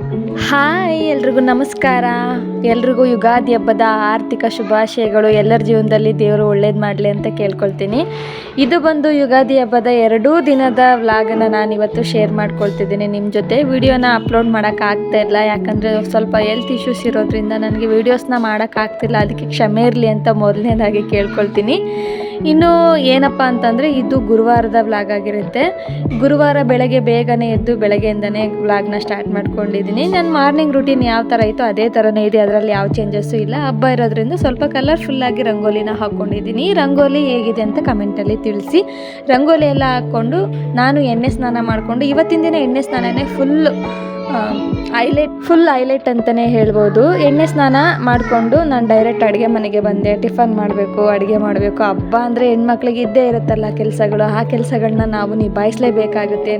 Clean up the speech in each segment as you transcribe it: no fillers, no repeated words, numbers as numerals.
Hi ಎಲ್ರಿಗೂ ನಮಸ್ಕಾರ. ಎಲ್ರಿಗೂ ಯುಗಾದಿ ಹಬ್ಬದ ಆರ್ಥಿಕ ಶುಭಾಶಯಗಳು. ಎಲ್ಲರ ಜೀವನದಲ್ಲಿ ದೇವರು ಒಳ್ಳೇದು ಮಾಡಲಿ ಅಂತ ಕೇಳ್ಕೊಳ್ತೀನಿ. ಇದು ಬಂದು ಯುಗಾದಿ ಹಬ್ಬದ 2 ದಿನದ ವ್ಲಾಗನ್ನು ನಾನಿವತ್ತು ಶೇರ್ ಮಾಡ್ಕೊಳ್ತಿದ್ದೀನಿ ನಿಮ್ಮ ಜೊತೆ. ವಿಡಿಯೋನ ಅಪ್ಲೋಡ್ ಮಾಡೋಕ್ಕಾಗ್ತಾ ಇಲ್ಲ, ಯಾಕಂದರೆ ಸ್ವಲ್ಪ ಹೆಲ್ತ್ ಇಶ್ಯೂಸ್ ಇರೋದ್ರಿಂದ ನನಗೆ ವೀಡಿಯೋಸ್ನ ಮಾಡೋಕ್ಕಾಗ್ತಿಲ್ಲ. ಅದಕ್ಕೆ ಕ್ಷಮೆ ಇರಲಿ ಅಂತ ಮೊದಲನೇದಾಗಿ ಕೇಳ್ಕೊಳ್ತೀನಿ. ಇನ್ನು ಏನಪ್ಪ ಅಂತಂದರೆ ಇದು ಗುರುವಾರದ ವ್ಲಾಗ್ ಆಗಿರುತ್ತೆ. ಗುರುವಾರ ಬೆಳಗ್ಗೆ ಬೇಗನೆ ಎದ್ದು ಬೆಳಗ್ಗೆಯಿಂದನೇ ವ್ಲಾಗ್ನ ಸ್ಟಾರ್ಟ್ ಮಾಡ್ಕೊಂಡಿದ್ದೀನಿ. ನನ್ನ ಮಾರ್ನಿಂಗ್ ರೂಟೀನ್ ಯಾವ ಥರ ಇತ್ತು ಅದೇ ಥರನೇ ಇದೆ, ಅದರಲ್ಲಿ ಯಾವ ಚೇಂಜಸ್ಸು ಇಲ್ಲ. ಹಬ್ಬ ಇರೋದ್ರಿಂದ ಸ್ವಲ್ಪ ಕಲರ್ಫುಲ್ಲಾಗಿ ರಂಗೋಲಿನ ಹಾಕ್ಕೊಂಡಿದ್ದೀನಿ. ರಂಗೋಲಿ ಹೇಗಿದೆ ಅಂತ ಕಮೆಂಟಲ್ಲಿ ತಿಳಿಸಿ. ರಂಗೋಲಿ ಎಲ್ಲ ಹಾಕ್ಕೊಂಡು ನಾನು ಎಣ್ಣೆ ಸ್ನಾನ ಮಾಡಿಕೊಂಡು, ಇವತ್ತಿನ ದಿನ ಎಣ್ಣೆ ಸ್ನಾನನೇ ಫುಲ್ ಹೈಲೈಟ್ ಅಂತಲೇ ಹೇಳ್ಬೋದು. ಎಣ್ಣೆ ಸ್ನಾನ ಮಾಡಿಕೊಂಡು ನಾನು ಡೈರೆಕ್ಟ್ ಅಡುಗೆ ಮನೆಗೆ ಬಂದೆ. ಟಿಫನ್ ಮಾಡಬೇಕು, ಅಡುಗೆ ಮಾಡಬೇಕು. ಹಬ್ಬ ಅಂದರೆ ಹೆಣ್ಮಕ್ಳಿಗೆ ಇದ್ದೇ ಇರುತ್ತಲ್ಲ ಕೆಲಸಗಳು. ಆ ಕೆಲಸಗಳನ್ನ ನಾವು ನಿಭಾಯಿಸಲೇಬೇಕಾಗುತ್ತೆ.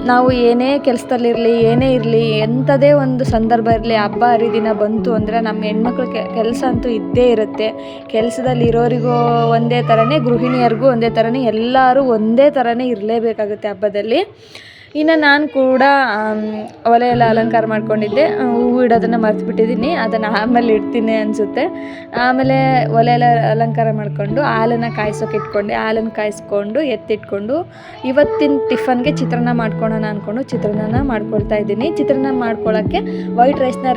ನಾವು ಏನೇ ಕೆಲಸದಲ್ಲಿರಲಿ, ಏನೇ ಇರಲಿ, ಎಂಥದೇ ಒಂದು ಸಂದರ್ಭ ಇರಲಿ, ಹಬ್ಬ ಹರಿದಿನ ಬಂತು ಅಂದರೆ ನಮ್ಮ ಹೆಣ್ಮಕ್ಳು ಕೆಲಸ ಅಂತೂ ಇದ್ದೇ ಇರುತ್ತೆ. ಕೆಲಸದಲ್ಲಿ ಇರೋರಿಗೂ ಒಂದೇ ಥರನೇ, ಗೃಹಿಣಿಯರಿಗೂ ಒಂದೇ ಥರನೇ, ಎಲ್ಲರೂ ಒಂದೇ ಥರನೇ ಇರಲೇಬೇಕಾಗುತ್ತೆ ಹಬ್ಬದಲ್ಲಿ. ಇನ್ನು ನಾನು ಕೂಡ ಒಲೆ ಎಲ್ಲ ಅಲಂಕಾರ ಮಾಡ್ಕೊಂಡಿದ್ದೆ. ಹೂವು ಇಡೋದನ್ನು ಮರೆತುಬಿಟ್ಟಿದ್ದೀನಿ, ಅದನ್ನು ಆಮೇಲೆ ಇಡ್ತೀನಿ ಅನಿಸುತ್ತೆ. ಆಮೇಲೆ ಒಲೆ ಎಲ್ಲ ಅಲಂಕಾರ ಮಾಡಿಕೊಂಡು ಹಾಲನ್ನು ಕಾಯಿಸೋಕೆ ಇಟ್ಕೊಂಡೆ. ಹಾಲನ್ನು ಕಾಯಿಸ್ಕೊಂಡು ಎತ್ತಿಟ್ಕೊಂಡು ಇವತ್ತಿನ ಟಿಫನ್ಗೆ ಚಿತ್ರಾನ್ನ ಮಾಡ್ಕೊಳ್ಳೋಣ ಅಂದ್ಕೊಂಡು ಚಿತ್ರಾನ್ನ ಮಾಡ್ಕೊಳ್ತಾ ಇದ್ದೀನಿ. ಚಿತ್ರಾನ್ನ ಮಾಡ್ಕೊಳ್ಳೋಕ್ಕೆ ವೈಟ್ ರೈಸ್ನ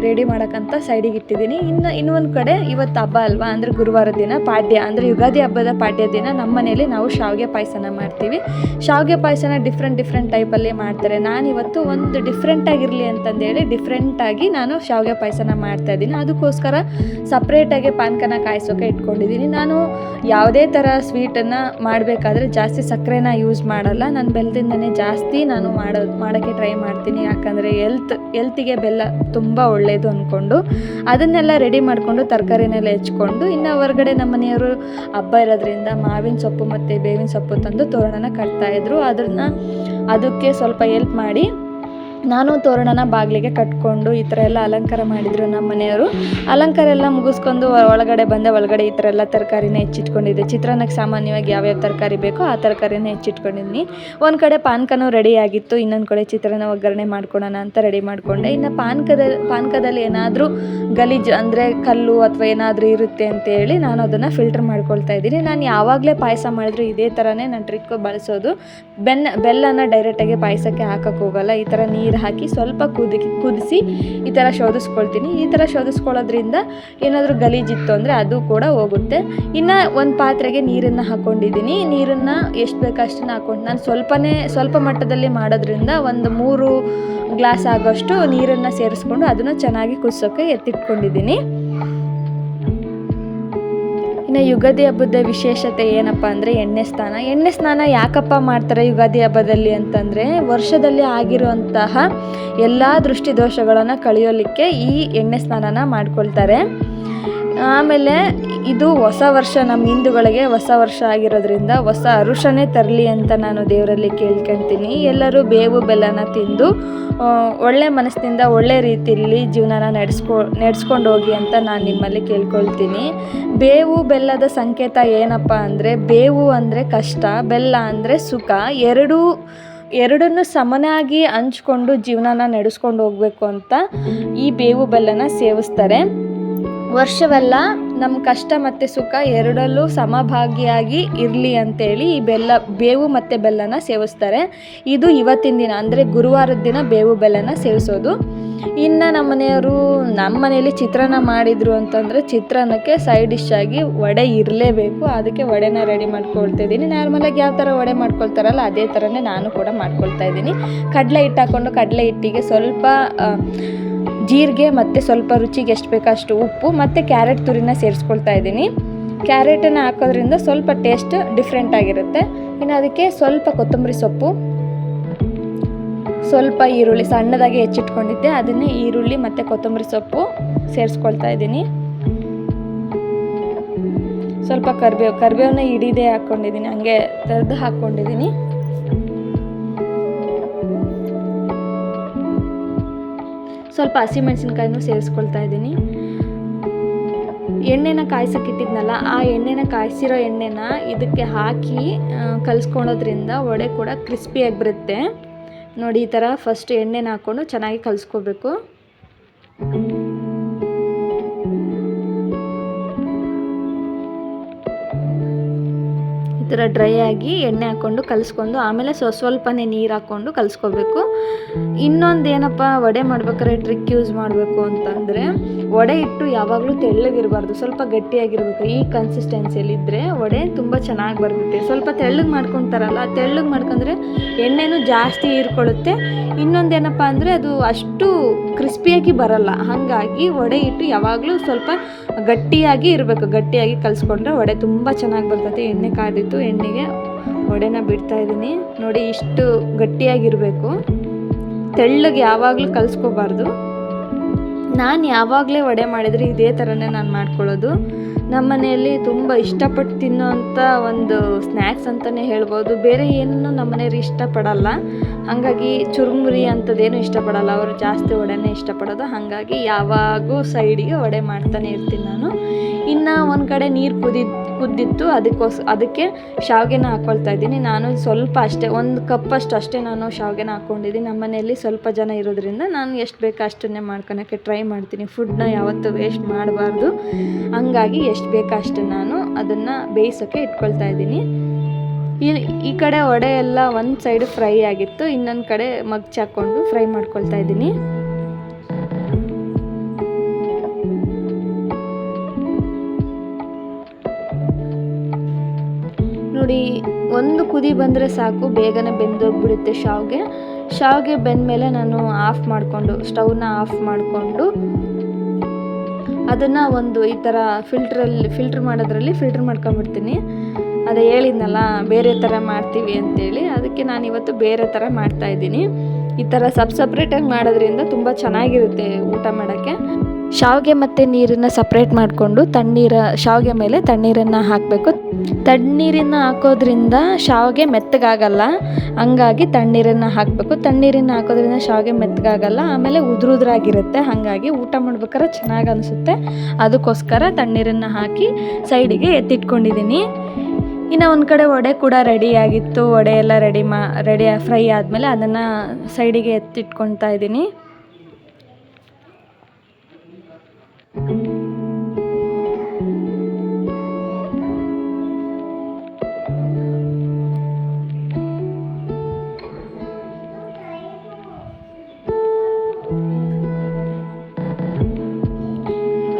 ರೆಡಿ ಮಾಡೋಕ್ಕಂತ ಸೈಡಿಗೆ ಇಟ್ಟಿದ್ದೀನಿ. ಇನ್ನೊಂದು ಕಡೆ ಇವತ್ತು ಹಬ್ಬ ಅಲ್ವಾ, ಅಂದರೆ ಗುರುವಾರದ ದಿನ ಪಾಡ್ಯ, ಅಂದರೆ ಯುಗಾದಿ ಹಬ್ಬದ ಪಾಡ್ಯ ದಿನ ನಮ್ಮ ಮನೇಲಿ ನಾವು ಶಾವಿಗೆ ಪಾಯಸನ ಮಾಡ್ತೀವಿ. ಶಾವಿಗೆ ಪಾಯಸನ ಡಿಫ್ರೆಂಟ್ ಟೈಪಲ್ಲಿ ಮಾಡ್ತಾರೆ. ನಾನಿವತ್ತು ಒಂದು ಡಿಫ್ರೆಂಟಾಗಿರಲಿ ಅಂತಂದೇಳಿ ಡಿಫ್ರೆಂಟಾಗಿ ನಾನು ಶಾವಿಗೆ ಪಾಯಸನ ಮಾಡ್ತಾಯಿದ್ದೀನಿ. ಅದಕ್ಕೋಸ್ಕರ ಸಪ್ರೇಟಾಗಿ ಪಾನಕನ ಕಾಯಿಸೋಕೆ ಇಟ್ಕೊಂಡಿದ್ದೀನಿ. ನಾನು ಯಾವುದೇ ಥರ ಸ್ವೀಟನ್ನು ಮಾಡಬೇಕಾದ್ರೆ ಜಾಸ್ತಿ ಸಕ್ಕರೆನ ಯೂಸ್ ಮಾಡಲ್ಲ. ನಾನು ಬೆಲ್ಲದಿಂದನೇ ಜಾಸ್ತಿ ನಾನು ಮಾಡೋಕ್ಕೆ ಟ್ರೈ ಮಾಡ್ತೀನಿ, ಯಾಕಂದರೆ ಹೆಲ್ತಿಗೆ ಬೆಲ್ಲ ತುಂಬ ಒಳ್ಳೆಯದು ಅಂದ್ಕೊಂಡು ಅದನ್ನೆಲ್ಲ ರೆಡಿ ಮಾಡಿಕೊಂಡು ತರಕಾರಿನೆಲ್ಲ ಹೆಚ್ಕೊಂಡು, ಇನ್ನು ಹೊರಗಡೆ ನಮ್ಮ ಮನೆಯವರು ಹಬ್ಬ ಇರೋದ್ರಿಂದ ಮಾವಿನ ಸೊಪ್ಪು ಮತ್ತು ಬೇವಿನ ಸೊಪ್ಪು ತಂದು ತೋರಣನ ಕಟ್ತಾಯಿದ್ರು. ಅದಕ್ಕೆ ಸ್ವಲ್ಪ ಹೆಲ್ಪ್ ಮಾಡಿ ನಾನು ತೋರಣನ ಬಾಗಿಲಿಗೆ ಕಟ್ಕೊಂಡು ಈ ಥರ ಎಲ್ಲ ಅಲಂಕಾರ ಮಾಡಿದರು ನಮ್ಮ ಮನೆಯವರು. ಅಲಂಕಾರ ಎಲ್ಲ ಮುಗಿಸ್ಕೊಂಡು ಒಳಗಡೆ ಬಂದೆ. ಒಳಗಡೆ ಈ ಥರ ಎಲ್ಲ ತರಕಾರಿನ ಹೆಚ್ಚಿಟ್ಕೊಂಡಿದ್ದೆ. ಚಿತ್ರಾನ್ನಕ್ಕೆ ಸಾಮಾನ್ಯವಾಗಿ ಯಾವ್ಯಾವ ತರಕಾರಿ ಬೇಕೋ ಆ ತರಕಾರಿನ ಹೆಚ್ಚಿಟ್ಕೊಂಡಿದ್ದೀನಿ. ಒಂದು ಕಡೆ ಪಾನಕನೂ ರೆಡಿ ಆಗಿತ್ತು, ಇನ್ನೊಂದು ಕಡೆ ಚಿತ್ರಾನ್ನ ಒಗ್ಗರಣೆ ಮಾಡ್ಕೊಳ್ಳೋಣ ಅಂತ ರೆಡಿ ಮಾಡಿಕೊಂಡೆ. ಇನ್ನು ಪಾನಕದಲ್ಲಿ ಏನಾದರೂ ಗಲೀಜು ಅಂದರೆ ಕಲ್ಲು ಅಥವಾ ಏನಾದರೂ ಇರುತ್ತೆ ಅಂತೇಳಿ ನಾನು ಅದನ್ನು ಫಿಲ್ಟರ್ ಮಾಡ್ಕೊಳ್ತಾ ಇದ್ದೀನಿ. ನಾನು ಯಾವಾಗಲೇ ಪಾಯಸ ಮಾಡಿದ್ರು ಇದೇ ಥರನೇ ನಾನು ಟ್ರಿಕ್ ಬಳಸೋದು. ಬೆಲ್ಲನ ಡೈರೆಕ್ಟಾಗಿ ಪಾಯಸಕ್ಕೆ ಹಾಕೋಕ್ಕೆ ಹೋಗಲ್ಲ. ಈ ಥರ ನೀರು ಹಾಕಿ ಸ್ವಲ್ಪ ಕುದಿಸಿ ಈ ಥರ ಶೋಧಿಸ್ಕೊಳ್ತೀನಿ. ಈ ಥರ ಶೋಧಿಸ್ಕೊಳ್ಳೋದ್ರಿಂದ ಏನಾದರೂ ಗಲೀಜಿತ್ತು ಅಂದರೆ ಅದು ಕೂಡ ಹೋಗುತ್ತೆ. ಇನ್ನು ಒಂದು ಪಾತ್ರೆಗೆ ನೀರನ್ನು ಹಾಕ್ಕೊಂಡಿದ್ದೀನಿ. ನೀರನ್ನು ಎಷ್ಟು ಬೇಕೋ ಅಷ್ಟನ್ನು ಹಾಕ್ಕೊಂಡು ನಾನು ಸ್ವಲ್ಪ ಮಟ್ಟದಲ್ಲಿ ಮಾಡೋದ್ರಿಂದ ಒಂದು 3 ಗ್ಲಾಸ್ ಆಗೋಷ್ಟು ನೀರನ್ನು ಸೇರಿಸ್ಕೊಂಡು ಅದನ್ನು ಚೆನ್ನಾಗಿ ಕುದಿಸೋಕ್ಕೆ ಎತ್ತಿಟ್ಕೊಂಡಿದ್ದೀನಿ. ಇನ್ನು ಯುಗಾದಿ ಹಬ್ಬದ ವಿಶೇಷತೆ ಏನಪ್ಪ ಅಂದರೆ ಎಣ್ಣೆ ಸ್ನಾನ ಯಾಕಪ್ಪ ಮಾಡ್ತಾರೆ ಯುಗಾದಿ ಹಬ್ಬದಲ್ಲಿ ಅಂತಂದರೆ, ವರ್ಷದಲ್ಲಿ ಆಗಿರುವಂತಹ ಎಲ್ಲ ದೃಷ್ಟಿ ದೋಷಗಳನ್ನು ಕಳೆಯೋಲಿಕ್ಕೆ ಈ ಎಣ್ಣೆ ಸ್ನಾನನ ಮಾಡ್ಕೊಳ್ತಾರೆ. ಆಮೇಲೆ ಇದು ಹೊಸ ವರ್ಷ, ನಮ್ಮ ಹಿಂದೂಗಳಿಗೆ ಹೊಸ ವರ್ಷ ಆಗಿರೋದ್ರಿಂದ ಹೊಸ ಅರುಷನೇ ತರಲಿ ಅಂತ ನಾನು ದೇವರಲ್ಲಿ ಕೇಳ್ಕೊಳ್ತೀನಿ. ಎಲ್ಲರೂ ಬೇವು ಬೆಲ್ಲನ ತಿಂದು ಒಳ್ಳೆ ಮನಸ್ಸಿನಿಂದ ಒಳ್ಳೆ ರೀತಿಯಲ್ಲಿ ಜೀವನನ ನಡೆಸ್ಕೊಂಡು ಹೋಗಿ ಅಂತ ನಾನು ನಿಮ್ಮಲ್ಲಿ ಕೇಳ್ಕೊಳ್ತೀನಿ. ಬೇವು ಬೆಲ್ಲದ ಸಂಕೇತ ಏನಪ್ಪ ಅಂದರೆ, ಬೇವು ಅಂದರೆ ಕಷ್ಟ, ಬೆಲ್ಲ ಅಂದರೆ ಸುಖ. ಎರಡನ್ನು ಸಮನಾಗಿ ಹಂಚ್ಕೊಂಡು ಜೀವನನ ನಡೆಸ್ಕೊಂಡು ಹೋಗಬೇಕು ಅಂತ ಈ ಬೇವು ಬೆಲ್ಲನ ಸೇವಿಸ್ತಾರೆ. ವರ್ಷವೆಲ್ಲ ನಮ್ಮ ಕಷ್ಟ ಮತ್ತು ಸುಖ ಎರಡಲ್ಲೂ ಸಮಭಾಗಿಯಾಗಿ ಇರಲಿ ಅಂತೇಳಿ ಈ ಬೇವು ಮತ್ತು ಬೆಲ್ಲನ ಸೇವಿಸ್ತಾರೆ. ಇದು ಇವತ್ತಿನ ದಿನ ಅಂದರೆ ಗುರುವಾರದ ದಿನ ಬೇವು ಬೆಲ್ಲನ ಸೇವಿಸೋದು. ಇನ್ನು ನಮ್ಮ ಮನೆಯಲ್ಲಿ ಚಿತ್ರಾನ್ನ ಮಾಡಿದರು ಅಂತಂದರೆ ಚಿತ್ರಾನ್ನಕ್ಕೆ ಸೈಡ್ ಡಿಶ್ ಆಗಿ ವಡೆ ಇರಲೇಬೇಕು. ಅದಕ್ಕೆ ವಡೆನ ರೆಡಿ ಮಾಡ್ಕೊಳ್ತಾಯಿದ್ದೀನಿ. ನಾರ್ಮಲಾಗಿ ಯಾವ ಥರ ವಡೆ ಮಾಡ್ಕೊಳ್ತಾರಲ್ಲ ಅದೇ ಥರನೇ ನಾನು ಕೂಡ ಮಾಡ್ಕೊಳ್ತಾ ಇದ್ದೀನಿ. ಕಡಲೆ ಹಿಟ್ಟು ಹಾಕ್ಕೊಂಡು ಕಡಲೆ ಹಿಟ್ಟಿಗೆ ಸ್ವಲ್ಪ ಜೀರಿಗೆ ಮತ್ತು ಸ್ವಲ್ಪ ರುಚಿಗೆ ಎಷ್ಟು ಬೇಕೋ ಅಷ್ಟು ಉಪ್ಪು ಮತ್ತು ಕ್ಯಾರೆಟ್ ತುರಿನ ಸೇರಿಸ್ಕೊಳ್ತಾ ಇದ್ದೀನಿ. ಕ್ಯಾರೆಟನ್ನು ಹಾಕೋದ್ರಿಂದ ಸ್ವಲ್ಪ ಟೇಸ್ಟ್ ಡಿಫ್ರೆಂಟ್ ಆಗಿರುತ್ತೆ. ಇನ್ನು ಅದಕ್ಕೆ ಸ್ವಲ್ಪ ಕೊತ್ತಂಬರಿ ಸೊಪ್ಪು, ಸ್ವಲ್ಪ ಈರುಳ್ಳಿ ಸಣ್ಣದಾಗಿ ಹೆಚ್ಚಿಟ್ಕೊಂಡಿದ್ದೆ, ಅದನ್ನೇ ಈರುಳ್ಳಿ ಮತ್ತು ಕೊತ್ತಂಬರಿ ಸೊಪ್ಪು ಸೇರಿಸ್ಕೊಳ್ತಾ ಇದ್ದೀನಿ. ಸ್ವಲ್ಪ ಕರಿಬೇವನ್ನ ಹಿಡಿದೇ ಹಾಕ್ಕೊಂಡಿದ್ದೀನಿ, ಹಂಗೆ ತೆರೆದು ಹಾಕ್ಕೊಂಡಿದ್ದೀನಿ. ಸ್ವಲ್ಪ ಹಸಿಮೆಣಸಿನ್ಕಾಯಿನೂ ಸೇರಿಸ್ಕೊಳ್ತಾ ಇದ್ದೀನಿ. ಎಣ್ಣೆನ ಕಾಯಿಸೋಕ್ಕಿಟ್ಟಿದ್ನಲ್ಲ, ಆ ಎಣ್ಣೆನ ಕಾಯಿಸಿರೋ ಎಣ್ಣೆನ ಇದಕ್ಕೆ ಹಾಕಿ ಕಲಿಸ್ಕೊಳ್ಳೋದ್ರಿಂದ ವಡೆ ಕೂಡ ಕ್ರಿಸ್ಪಿಯಾಗಿ ಬರುತ್ತೆ. ನೋಡಿ ಈ ಥರ ಫಸ್ಟ್ ಎಣ್ಣೆನ ಹಾಕ್ಕೊಂಡು ಚೆನ್ನಾಗಿ ಕಲಿಸ್ಕೋಬೇಕು. ಈ ಥರ ಡ್ರೈ ಆಗಿ ಎಣ್ಣೆ ಹಾಕ್ಕೊಂಡು ಕಲಿಸ್ಕೊಂಡು ಆಮೇಲೆ ಸ್ವಲ್ಪನೇ ನೀರು ಹಾಕ್ಕೊಂಡು ಕಲಿಸ್ಕೋಬೇಕು. ಇನ್ನೊಂದು ಏನಪ್ಪ ವಡೆ ಮಾಡ್ಬೇಕಾದ್ರೆ ಟ್ರಿಕ್ ಯೂಸ್ ಮಾಡಬೇಕು ಅಂತಂದರೆ ವಡೆ ಹಿಟ್ಟು ಯಾವಾಗಲೂ ತೆಳ್ಳಗಿರಬಾರ್ದು, ಸ್ವಲ್ಪ ಗಟ್ಟಿಯಾಗಿರಬೇಕು. ಈ ಕನ್ಸಿಸ್ಟೆನ್ಸಿಯಲ್ಲಿದ್ದರೆ ವಡೆ ತುಂಬ ಚೆನ್ನಾಗಿ ಬರ್ತೈತೆ. ಸ್ವಲ್ಪ ತೆಳ್ಳಗೆ ಮಾಡ್ಕೊತಾರಲ್ಲ, ತೆಳ್ಳಗೆ ಮಾಡ್ಕೊಂಡ್ರೆ ಎಣ್ಣೆನೂ ಜಾಸ್ತಿ ಹೀರ್ಕೊಳ್ಳುತ್ತೆ. ಇನ್ನೊಂದೇನಪ್ಪ ಅಂದರೆ ಅದು ಅಷ್ಟು ಕ್ರಿಸ್ಪಿಯಾಗಿ ಬರಲ್ಲ. ಹಾಗಾಗಿ ವಡೆ ಹಿಟ್ಟು ಯಾವಾಗಲೂ ಸ್ವಲ್ಪ ಗಟ್ಟಿಯಾಗಿ ಇರಬೇಕು. ಗಟ್ಟಿಯಾಗಿ ಕಲಿಸ್ಕೊಂಡ್ರೆ ವಡೆ ತುಂಬ ಚೆನ್ನಾಗಿ ಬರ್ತೈತೆ. ಎಣ್ಣೆ ಕಾದಿತ್ತು, ಎಣ್ಣೆಗೆ ವಡೆನ ಬಿಡ್ತಾಯಿದ್ದೀನಿ. ನೋಡಿ ಇಷ್ಟು ಗಟ್ಟಿಯಾಗಿರಬೇಕು, ತೆಳ್ಳಗೆ ಯಾವಾಗಲೂ ಕಲಿಸ್ಕೋಬಾರ್ದು. ನಾನು ಯಾವಾಗಲೇ ವಡೆ ಮಾಡಿದರೆ ಇದೇ ಥರನೇ ನಾನು ಮಾಡ್ಕೊಳ್ಳೋದು. ನಮ್ಮ ಮನೆಯಲ್ಲಿ ತುಂಬ ಇಷ್ಟಪಟ್ಟು ತಿನ್ನೋವಂಥ ಒಂದು ಸ್ನ್ಯಾಕ್ಸ್ ಅಂತಲೇ ಹೇಳ್ಬೋದು. ಬೇರೆ ಏನೂ ನಮ್ಮ ಮನೆಯವ್ರು ಇಷ್ಟಪಡಲ್ಲ, ಹಾಗಾಗಿ ಚುರುಮುರಿ ಅಂಥದ್ದೇನು ಇಷ್ಟಪಡಲ್ಲ. ಅವರು ಜಾಸ್ತಿ ವಡೆನೇ ಇಷ್ಟಪಡೋದು. ಹಾಗಾಗಿ ಯಾವಾಗೂ ಸೈಡಿಗೆ ವಡೆ ಮಾಡ್ತಾನೆ ಇರ್ತೀನಿ ನಾನು. ಇನ್ನು ಒಂದು ಕಡೆ ನೀರು ಕುದ್ದಿತ್ತು, ಅದಕ್ಕೆ ಶಾವಿಗೆನ ಹಾಕ್ಕೊಳ್ತಾ ಇದ್ದೀನಿ. ನಾನು ಸ್ವಲ್ಪ ಅಷ್ಟೇ, 1 ಕಪ್ಪಷ್ಟು ಅಷ್ಟೇ ನಾನು ಶಾವಿಗೆನ ಹಾಕ್ಕೊಂಡಿದ್ದೀನಿ. ನಮ್ಮ ಮನೆಯಲ್ಲಿ ಸ್ವಲ್ಪ ಜನ ಇರೋದ್ರಿಂದ ನಾನು ಎಷ್ಟು ಬೇಕೋ ಅಷ್ಟನ್ನೇ ಮಾಡ್ಕೊಳಕ್ಕೆ ಟ್ರೈ ಮಾಡ್ತೀನಿ. ಫುಡ್ನ ಯಾವತ್ತೂ ವೇಸ್ಟ್ ಮಾಡಬಾರ್ದು. ಹಂಗಾಗಿ ಎಷ್ಟು ಬೇಕೋ ಅಷ್ಟು ನಾನು ಅದನ್ನು ಬೇಯಿಸೋಕ್ಕೆ ಇಟ್ಕೊಳ್ತಾ ಇದ್ದೀನಿ. ಈ ಕಡೆ ವಡೆ ಎಲ್ಲ ಒಂದು ಸೈಡ್ ಫ್ರೈ ಆಗಿತ್ತು, ಇನ್ನೊಂದು ಕಡೆ ಮಗ್ಚಾಕೊಂಡು ಫ್ರೈ ಮಾಡ್ಕೊಳ್ತಾ ಇದ್ದೀನಿ. ನೋಡಿ ಒಂದು ಕುದಿ ಬಂದರೆ ಸಾಕು, ಬೇಗನೆ ಬೆಂದೋಗ್ಬಿಡುತ್ತೆ ಶಾವಿಗೆ ಬೆಂದಮೇಲೆ ನಾನು ಸ್ಟವ್ನ ಆಫ್ ಮಾಡಿಕೊಂಡು ಅದನ್ನು ಒಂದು ಈ ಥರ ಫಿಲ್ಟ್ರ್ ಮಾಡ್ಕೊಂಬಿಡ್ತೀನಿ. ಅದೇ ಹೇಳಿದ್ನಲ್ಲ ಬೇರೆ ಥರ ಮಾಡ್ತೀವಿ ಅಂತೇಳಿ, ಅದಕ್ಕೆ ನಾನು ಇವತ್ತು ಬೇರೆ ಥರ ಮಾಡ್ತಾಯಿದ್ದೀನಿ. ಈ ಥರ ಸಪ್ರೇಟಾಗಿ ಮಾಡೋದ್ರಿಂದ ತುಂಬ ಚೆನ್ನಾಗಿರುತ್ತೆ ಊಟ ಮಾಡೋಕ್ಕೆ. ಶಾವಿಗೆ ಮತ್ತು ನೀರನ್ನು ಸಪ್ರೇಟ್ ಮಾಡಿಕೊಂಡು ಶಾವಿಗೆ ಮೇಲೆ ತಣ್ಣೀರನ್ನು ಹಾಕಬೇಕು. ತಣ್ಣೀರನ್ನು ಹಾಕೋದ್ರಿಂದ ಶಾವಿಗೆ ಮೆತ್ತಗಾಗಲ್ಲ, ಹಂಗಾಗಿ ತಣ್ಣೀರನ್ನು ಹಾಕಬೇಕು. ತಣ್ಣೀರನ್ನು ಹಾಕೋದ್ರಿಂದ ಶಾವಿಗೆ ಮೆತ್ತಗಾಗಲ್ಲ, ಆಮೇಲೆ ಉದುರಾಗಿರುತ್ತೆ. ಹಾಗಾಗಿ ಊಟ ಮಾಡ್ಬೇಕಾದ್ರೆ ಚೆನ್ನಾಗಿ ಅನಿಸುತ್ತೆ. ಅದಕ್ಕೋಸ್ಕರ ತಣ್ಣೀರನ್ನು ಹಾಕಿ ಸೈಡಿಗೆ ಎತ್ತಿಟ್ಕೊಂಡಿದ್ದೀನಿ. ಇನ್ನು ಒಂದು ಕಡೆ ವಡೆ ಕೂಡ ರೆಡಿಯಾಗಿತ್ತು. ವಡೆ ಎಲ್ಲ ರೆಡಿ ಫ್ರೈ ಆದಮೇಲೆ ಅದನ್ನು ಸೈಡಿಗೆ ಎತ್ತಿಟ್ಕೊಳ್ತಾ ಇದ್ದೀನಿ.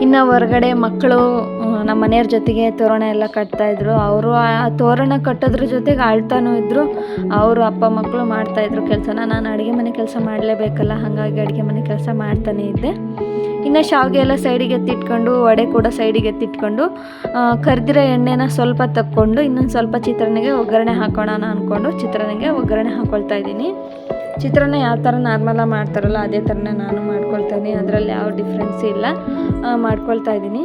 ಇನ್ನು ಹೊರಗಡೆ ಮಕ್ಕಳು ನಮ್ಮ ಮನೆಯವ್ರ ಜೊತೆಗೆ ತೋರಣ ಎಲ್ಲ ಕಟ್ತಾಯಿದ್ರು. ಅವರು ಆ ತೋರಣ ಕಟ್ಟೋದ್ರ ಜೊತೆಗೆ ಆಳ್ತಾನೂ ಇದ್ದರು. ಅವರು ಅಪ್ಪ ಮಕ್ಕಳು ಮಾಡ್ತಾಯಿದ್ರು ಕೆಲಸನ. ನಾನು ಅಡುಗೆ ಮನೆ ಕೆಲಸ ಮಾಡಲೇಬೇಕಲ್ಲ, ಹಾಗಾಗಿ ಅಡುಗೆ ಮನೆ ಕೆಲಸ ಮಾಡ್ತಾನೇ ಇದ್ದೆ. ಇನ್ನು ಶಾವಿಗೆ ಎಲ್ಲ ಸೈಡಿಗೆ ಎತ್ತಿಟ್ಕೊಂಡು, ವಡೆ ಕೂಡ ಸೈಡಿಗೆ ಎತ್ತಿಟ್ಕೊಂಡು, ಕರ್ದಿರೋ ಎಣ್ಣೆನ ಸ್ವಲ್ಪ ತಕ್ಕೊಂಡು ಇನ್ನೊಂದು ಸ್ವಲ್ಪ ಚಿತ್ರಾನ್ನಗೆ ಒಗ್ಗರಣೆ ಹಾಕೋಣ ಅಂದ್ಕೊಂಡು ಚಿತ್ರಾನ್ನಗೆ ಒಗ್ಗರಣೆ ಹಾಕ್ಕೊಳ್ತಾ ಇದ್ದೀನಿ. ಚಿತ್ರಾನ್ನ ಯಾವ ಥರ ನಾರ್ಮಲಾಗಿ ಮಾಡ್ತಾರಲ್ಲ ಅದೇ ಥರನೇ ನಾನು ಮಾಡ್ಕೊಳ್ತಾ ಇದ್ದೀನಿ. ಅದರಲ್ಲಿ ಯಾವ ಡಿಫ್ರೆನ್ಸ್ ಇಲ್ಲ, ಮಾಡ್ಕೊಳ್ತಾ ಇದ್ದೀನಿ.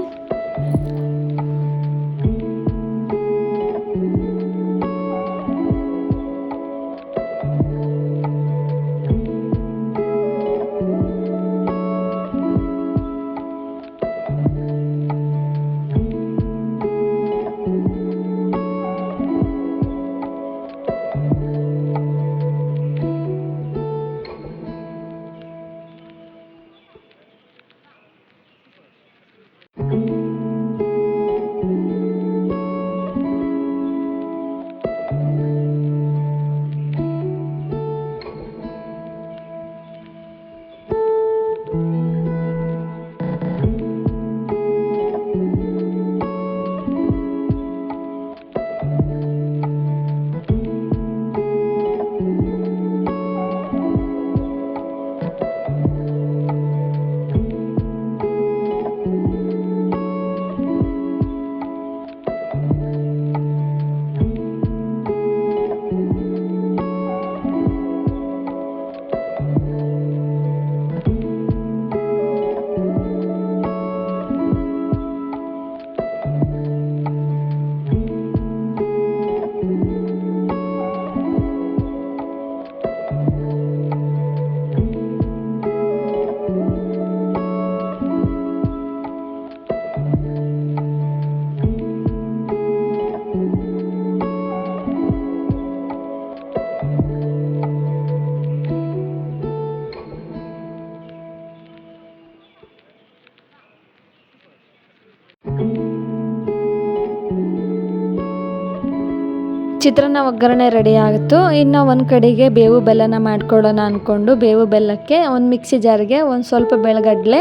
ಚಿತ್ರಾನ್ನ ಒಗ್ಗರಣೆ ರೆಡಿ ಆಯಿತು. ಇನ್ನು ಒಂದು ಕಡೆಗೆ ಬೇವು ಬೆಲ್ಲನ ಮಾಡ್ಕೊಳ್ಳೋಣ ಅಂದ್ಕೊಂಡು ಬೇವು ಬೆಲ್ಲಕ್ಕೆ ಒಂದು ಮಿಕ್ಸಿ ಜಾರಿಗೆ ಒಂದು ಸ್ವಲ್ಪ ಬೆಳಗಡ್ಲೆ,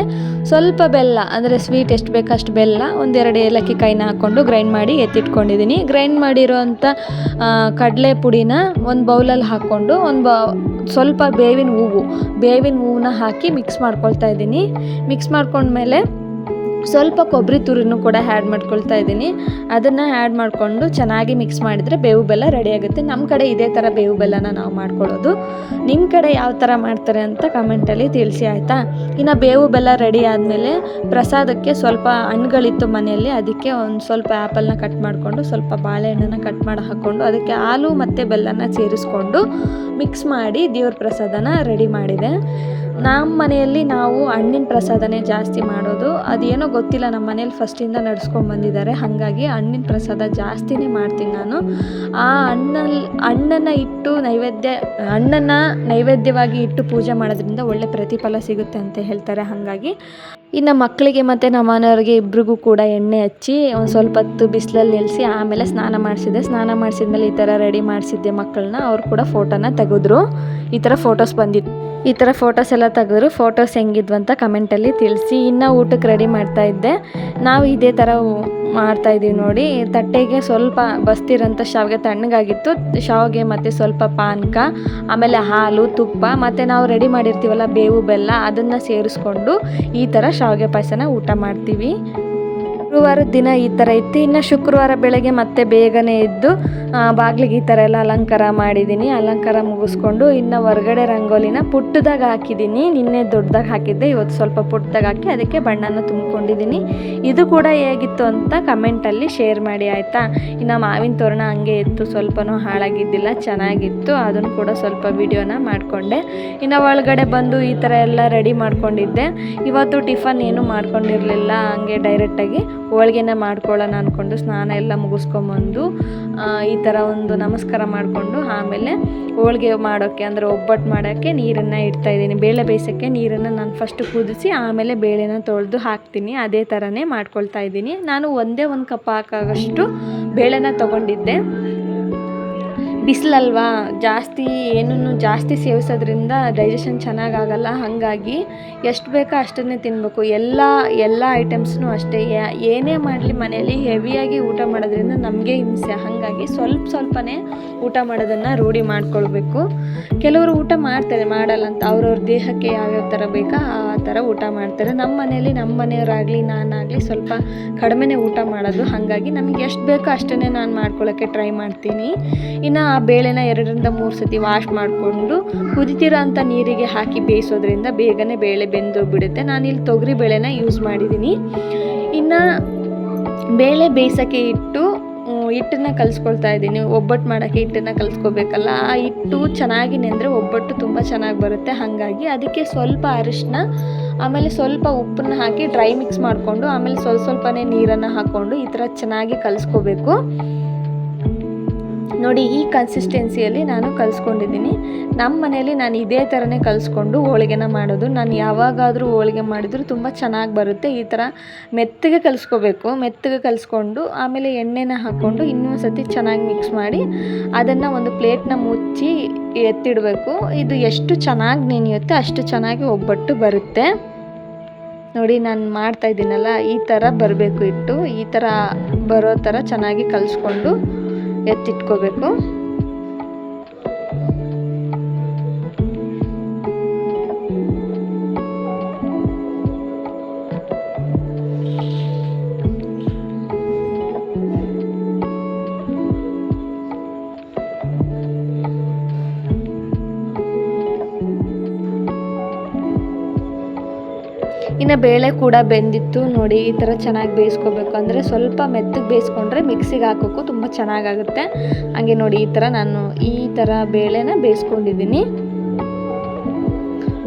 ಸ್ವಲ್ಪ ಬೆಲ್ಲ ಅಂದರೆ ಸ್ವೀಟ್ ಎಷ್ಟು ಬೇಕು ಅಷ್ಟು ಬೆಲ್ಲ, ಒಂದೆರಡು ಏಲಕ್ಕಿ ಕಾಯಿನ ಹಾಕ್ಕೊಂಡು ಗ್ರೈಂಡ್ ಮಾಡಿ ಎತ್ತಿಟ್ಕೊಂಡಿದ್ದೀನಿ. ಗ್ರೈಂಡ್ ಮಾಡಿರೋವಂಥ ಕಡಲೆ ಪುಡಿನ ಒಂದು ಬೌಲಲ್ಲಿ ಹಾಕ್ಕೊಂಡು ಸ್ವಲ್ಪ ಬೇವಿನ ಹೂವನ್ನ ಹಾಕಿ ಮಿಕ್ಸ್ ಮಾಡ್ಕೊಳ್ತಾ ಇದ್ದೀನಿ. ಮಿಕ್ಸ್ ಮಾಡ್ಕೊಂಡ್ಮೇಲೆ ಸ್ವಲ್ಪ ಕೊಬ್ಬರಿ ತುರಿನೂ ಕೂಡ ಆ್ಯಡ್ ಮಾಡ್ಕೊಳ್ತಾ ಇದ್ದೀನಿ. ಅದನ್ನು ಆ್ಯಡ್ ಮಾಡಿಕೊಂಡು ಚೆನ್ನಾಗಿ ಮಿಕ್ಸ್ ಮಾಡಿದರೆ ಬೇವು ಬೆಲ್ಲ ರೆಡಿ ಆಗುತ್ತೆ. ನಮ್ಮ ಕಡೆ ಇದೇ ಥರ ಬೇವು ಬೆಲ್ಲನ ನಾವು ಮಾಡ್ಕೊಳ್ಳೋದು. ನಿಮ್ಮ ಕಡೆ ಯಾವ ಥರ ಮಾಡ್ತಾರೆ ಅಂತ ಕಮೆಂಟಲ್ಲಿ ತಿಳಿಸಿ ಆಯಿತಾ. ಇನ್ನು ಬೇವು ಬೆಲ್ಲ ರೆಡಿ ಆದಮೇಲೆ ಪ್ರಸಾದಕ್ಕೆ ಸ್ವಲ್ಪ ಹಣ್ಣುಗಳಿತ್ತು ಮನೆಯಲ್ಲಿ, ಅದಕ್ಕೆ ಒಂದು ಸ್ವಲ್ಪ ಆ್ಯಪಲ್ನ ಕಟ್ ಮಾಡಿಕೊಂಡು ಸ್ವಲ್ಪ ಬಾಳೆಹಣ್ಣನ್ನು ಕಟ್ ಮಾಡಿ ಹಾಕ್ಕೊಂಡು ಅದಕ್ಕೆ ಹಾಲು ಮತ್ತು ಬೆಲ್ಲನ ಸೇರಿಸ್ಕೊಂಡು ಮಿಕ್ಸ್ ಮಾಡಿ ದೇವ್ರ ಪ್ರಸಾದನ ರೆಡಿ ಮಾಡಿದೆ. ನಮ್ಮ ಮನೆಯಲ್ಲಿ ನಾವು ಹಣ್ಣಿನ ಪ್ರಸಾದನೇ ಜಾಸ್ತಿ ಮಾಡೋದು. ಅದೇನೋ ಗೊತ್ತಿಲ್ಲ, ನಮ್ಮ ಮನೇಲಿ ಫಸ್ಟಿಂದ ನಡ್ಸ್ಕೊಂಡು ಬಂದಿದ್ದಾರೆ, ಹಾಗಾಗಿ ಹಣ್ಣಿನ ಪ್ರಸಾದ ಜಾಸ್ತಿನೇ ಮಾಡ್ತೀನಿ ನಾನು. ಆ ಹಣ್ಣನ್ನು ಇಟ್ಟು ನೈವೇದ್ಯವಾಗಿ ಇಟ್ಟು ಪೂಜೆ ಮಾಡೋದ್ರಿಂದ ಒಳ್ಳೆ ಪ್ರತಿಫಲ ಸಿಗುತ್ತೆ ಅಂತ ಹೇಳ್ತಾರೆ. ಹಾಗಾಗಿ ಇನ್ನು ಮಕ್ಕಳಿಗೆ ಮತ್ತು ನಮ್ಮ ಮನೆಯವ್ರಿಗೆ ಇಬ್ರಿಗೂ ಕೂಡ ಎಣ್ಣೆ ಹಚ್ಚಿ ಒಂದು ಸ್ವಲ್ಪ ಹೊತ್ತು ಬಿಸಿಲಲ್ಲಿ ನಿಲ್ಲಿಸಿ ಆಮೇಲೆ ಸ್ನಾನ ಮಾಡಿಸಿದ್ಮೇಲೆ ಈ ಥರ ರೆಡಿ ಮಾಡಿಸಿದ್ದೆ ಮಕ್ಕಳನ್ನ. ಅವ್ರು ಕೂಡ ಫೋಟೋನ ತೆಗೆದ್ರು. ಈ ಥರ ಫೋಟೋಸ್ ಬಂದಿತ್ತು. ಈ ಥರ ಫೋಟೋಸ್ ಎಲ್ಲ ತೆಗೆದ್ರು. ಫೋಟೋಸ್ ಹೆಂಗಿದ್ವು ಅಂತ ಕಮೆಂಟಲ್ಲಿ ತಿಳಿಸಿ. ಇನ್ನು ಊಟಕ್ಕೆ ರೆಡಿ ಮಾಡ್ತಾಯಿದ್ದೆ. ನಾವು ಇದೇ ಥರ ಮಾಡ್ತಾಯಿದ್ದೀವಿ ನೋಡಿ. ತಟ್ಟೆಗೆ ಸ್ವಲ್ಪ ಬಸ್ತಿರೋಂಥ ಶಾವಿಗೆ ತಣ್ಣಗಾಗಿತ್ತು. ಶಾವಿಗೆ ಮತ್ತು ಸ್ವಲ್ಪ ಪಾನಕ, ಆಮೇಲೆ ಹಾಲು, ತುಪ್ಪ ಮತ್ತು ನಾವು ರೆಡಿ ಮಾಡಿರ್ತೀವಲ್ಲ ಬೇವು ಬೆಲ್ಲ, ಅದನ್ನು ಸೇರಿಸ್ಕೊಂಡು ಈ ಥರ ಶಾವಿಗೆ ಪಾಯಸನ ಊಟ ಮಾಡ್ತೀವಿ. ಗುರುವಾರದ ದಿನ ಈ ಥರ ಇತ್ತು. ಇನ್ನು ಶುಕ್ರವಾರ ಬೆಳಗ್ಗೆ ಮತ್ತೆ ಬೇಗನೆ ಎದ್ದು ಬಾಗಿಲಿಗೆ ಈ ಥರ ಎಲ್ಲ ಅಲಂಕಾರ ಮಾಡಿದ್ದೀನಿ. ಅಲಂಕಾರ ಮುಗಿಸ್ಕೊಂಡು ಇನ್ನು ಹೊರಗಡೆ ರಂಗೋಲಿನ ಪುಟ್ಟದಾಗ ಹಾಕಿದ್ದೀನಿ. ನಿನ್ನೆ ದೊಡ್ಡದಾಗಿ ಹಾಕಿದ್ದೆ, ಇವತ್ತು ಸ್ವಲ್ಪ ಪುಟ್ಟದಾಗ ಹಾಕಿ ಅದಕ್ಕೆ ಬಣ್ಣನ ತುಂಬಿಕೊಂಡಿದ್ದೀನಿ. ಇದು ಕೂಡ ಹೇಗಿತ್ತು ಅಂತ ಕಮೆಂಟಲ್ಲಿ ಶೇರ್ ಮಾಡಿ ಆಯಿತಾ. ಇನ್ನು ಮಾವಿನ ತೋರಣ ಹಂಗೆ ಇತ್ತು, ಸ್ವಲ್ಪನೂ ಹಾಳಾಗಿದ್ದಿಲ್ಲ, ಚೆನ್ನಾಗಿತ್ತು. ಅದನ್ನು ಕೂಡ ಸ್ವಲ್ಪ ವಿಡಿಯೋನ ಮಾಡಿಕೊಂಡೆ. ಇನ್ನು ಒಳಗಡೆ ಬಂದು ಈ ಥರ ಎಲ್ಲ ರೆಡಿ ಮಾಡ್ಕೊಂಡಿದ್ದೆ. ಇವತ್ತು ಟಿಫನ್ ಏನೂ ಮಾಡ್ಕೊಂಡಿರಲಿಲ್ಲ, ಹಂಗೆ ಡೈರೆಕ್ಟಾಗಿ ಹೋಳಿಗೆನ ಮಾಡ್ಕೊಳ್ಳೋಣ ಅಂದ್ಕೊಂಡು ಸ್ನಾನ ಎಲ್ಲ ಮುಗಿಸ್ಕೊಂಬಂದು ಈ ಥರ ಒಂದು ನಮಸ್ಕಾರ ಮಾಡಿಕೊಂಡು ಆಮೇಲೆ ಹೋಳಿಗೆ ಮಾಡೋಕ್ಕೆ ಅಂದರೆ ಒಬ್ಬಟ್ಟು ಮಾಡೋಕ್ಕೆ ನೀರನ್ನು ಇಡ್ತಾಯಿದ್ದೀನಿ. ಬೇಳೆ ಬೇಯಿಸೋಕ್ಕೆ ನೀರನ್ನು ನಾನು ಫಸ್ಟ್ ಕುದಿಸಿ ಆಮೇಲೆ ಬೇಳೆನ ತೊಳೆದು ಹಾಕ್ತೀನಿ. ಅದೇ ಥರನೇ ಮಾಡ್ಕೊಳ್ತಾ ಇದ್ದೀನಿ. ನಾನು ಒಂದೇ ಒಂದು ಕಪ್ ಹಾಕೋಷ್ಟು ಬೇಳೆನ ತೊಗೊಂಡಿದ್ದೆ. ಬಿಸಿಲಲ್ವಾ, ಜಾಸ್ತಿ ಸೇವಿಸೋದ್ರಿಂದ ಡೈಜೆಷನ್ ಚೆನ್ನಾಗಾಗಲ್ಲ. ಹಾಗಾಗಿ ಎಷ್ಟು ಬೇಕೋ ಅಷ್ಟನ್ನೇ ತಿನ್ನಬೇಕು. ಎಲ್ಲ ಐಟಮ್ಸ್ನೂ ಅಷ್ಟೇ. ಏನೇ ಮಾಡಲಿ ಮನೆಯಲ್ಲಿ ಹೆವಿಯಾಗಿ ಊಟ ಮಾಡೋದ್ರಿಂದ ನಮಗೆ ಹಿಂಸೆ. ಹಾಗಾಗಿ ಸ್ವಲ್ಪನೇ ಊಟ ಮಾಡೋದನ್ನು ರೂಢಿ ಮಾಡ್ಕೊಳ್ಬೇಕು. ಕೆಲವರು ಊಟ ಮಾಡ್ತಾರೆ, ಮಾಡಲ್ಲ ಅಂತ, ಅವ್ರವ್ರ ದೇಹಕ್ಕೆ ಯಾವ್ಯಾವ ಥರ ಬೇಕೋ ಆ ಥರ ಊಟ ಮಾಡ್ತಾರೆ. ನಮ್ಮ ಮನೆಯಲ್ಲಿ ನಮ್ಮ ಮನೆಯವರಾಗಲಿ ನಾನಾಗಲಿ ಸ್ವಲ್ಪ ಕಡಿಮೆನೇ ಊಟ ಮಾಡೋದು. ಹಾಗಾಗಿ ನಮಗೆ ಎಷ್ಟು ಬೇಕೋ ಅಷ್ಟನ್ನೇ ನಾನು ಮಾಡ್ಕೊಳ್ಳೋಕ್ಕೆ ಟ್ರೈ ಮಾಡ್ತೀನಿ. ಇನ್ನು ಆ ಬೇಳೆನ 2-3 ಸತಿ ವಾಶ್ ಮಾಡಿಕೊಂಡು ಕುದಿತಿರೋ ಅಂಥ ನೀರಿಗೆ ಹಾಕಿ ಬೇಯಿಸೋದ್ರಿಂದ ಬೇಗನೆ ಬೇಳೆ ಬೆಂದು ಬಿಡುತ್ತೆ. ನಾನಿಲ್ಲಿ ತೊಗರಿ ಬೇಳೆನ ಯೂಸ್ ಮಾಡಿದ್ದೀನಿ. ಇನ್ನು ಬೇಳೆ ಬೇಯಿಸೋಕ್ಕೆ ಹಿಟ್ಟನ್ನು ಕಲಿಸ್ಕೊಳ್ತಾ ಇದ್ದೀನಿ. ಒಬ್ಬಟ್ಟು ಮಾಡೋಕ್ಕೆ ಹಿಟ್ಟನ್ನು ಕಲಿಸ್ಕೋಬೇಕಲ್ಲ, ಆ ಹಿಟ್ಟು ಚೆನ್ನಾಗಿ ನೆಂದರೆ ಒಬ್ಬಟ್ಟು ತುಂಬ ಚೆನ್ನಾಗಿ ಬರುತ್ತೆ. ಹಾಗಾಗಿ ಅದಕ್ಕೆ ಸ್ವಲ್ಪ ಅರಿಶಿನ ಆಮೇಲೆ ಸ್ವಲ್ಪ ಉಪ್ಪನ್ನು ಹಾಕಿ ಡ್ರೈ ಮಿಕ್ಸ್ ಮಾಡಿಕೊಂಡು ಆಮೇಲೆ ಸ್ವಲ್ಪನೇ ನೀರನ್ನು ಹಾಕ್ಕೊಂಡು ಈ ಥರ ಚೆನ್ನಾಗಿ ಕಲಿಸ್ಕೋಬೇಕು. ನೋಡಿ, ಈ ಕನ್ಸಿಸ್ಟೆನ್ಸಿಯಲ್ಲಿ ನಾನು ಕಲಿಸ್ಕೊಂಡಿದ್ದೀನಿ. ನಮ್ಮ ಮನೆಯಲ್ಲಿ ನಾನು ಇದೇ ಥರನೇ ಕಲಿಸ್ಕೊಂಡು ಹೋಳಿಗೆನ ಮಾಡೋದು. ನಾನು ಯಾವಾಗಾದರೂ ಹೋಳಿಗೆ ಮಾಡಿದರೂ ತುಂಬ ಚೆನ್ನಾಗಿ ಬರುತ್ತೆ. ಈ ಥರ ಮೆತ್ತಗೆ ಕಲಿಸ್ಕೋಬೇಕು. ಮೆತ್ತಗೆ ಕಲಿಸ್ಕೊಂಡು ಆಮೇಲೆ ಎಣ್ಣೆನ ಹಾಕ್ಕೊಂಡು ಇನ್ನೊಂದು ಸತಿ ಚೆನ್ನಾಗಿ ಮಿಕ್ಸ್ ಮಾಡಿ ಅದನ್ನು ಒಂದು ಪ್ಲೇಟ್ನ ಮುಚ್ಚಿ ಎತ್ತಿಡಬೇಕು. ಇದು ಎಷ್ಟು ಚೆನ್ನಾಗಿ ನೆನೆಯುತ್ತೆ ಅಷ್ಟು ಚೆನ್ನಾಗಿ ಒಬ್ಬಟ್ಟು ಬರುತ್ತೆ. ನೋಡಿ, ನಾನು ಮಾಡ್ತಾಯಿದ್ದೀನಲ್ಲ, ಈ ಥರ ಬರಬೇಕು ಹಿಟ್ಟು. ಈ ಥರ ಬರೋ ಥರ ಚೆನ್ನಾಗಿ ಕಲಿಸ್ಕೊಂಡು ಎತ್ತಿಟ್ಕೋಬೇಕು. ಇನ್ನು ಬೇಳೆ ಕೂಡ ಬೆಂದಿತ್ತು. ನೋಡಿ, ಈ ಥರ ಚೆನ್ನಾಗಿ ಬೇಯಿಸ್ಕೋಬೇಕು. ಅಂದರೆ ಸ್ವಲ್ಪ ಮೆತ್ತಗೆ ಬೇಯಿಸ್ಕೊಂಡ್ರೆ ಮಿಕ್ಸಿಗೆ ಹಾಕೋಕ್ಕೂ ತುಂಬ ಚೆನ್ನಾಗಾಗುತ್ತೆ. ಹಾಗೆ ನೋಡಿ, ನಾನು ಈ ಥರ ಬೇಳೆನ ಬೇಯಿಸ್ಕೊಂಡಿದ್ದೀನಿ.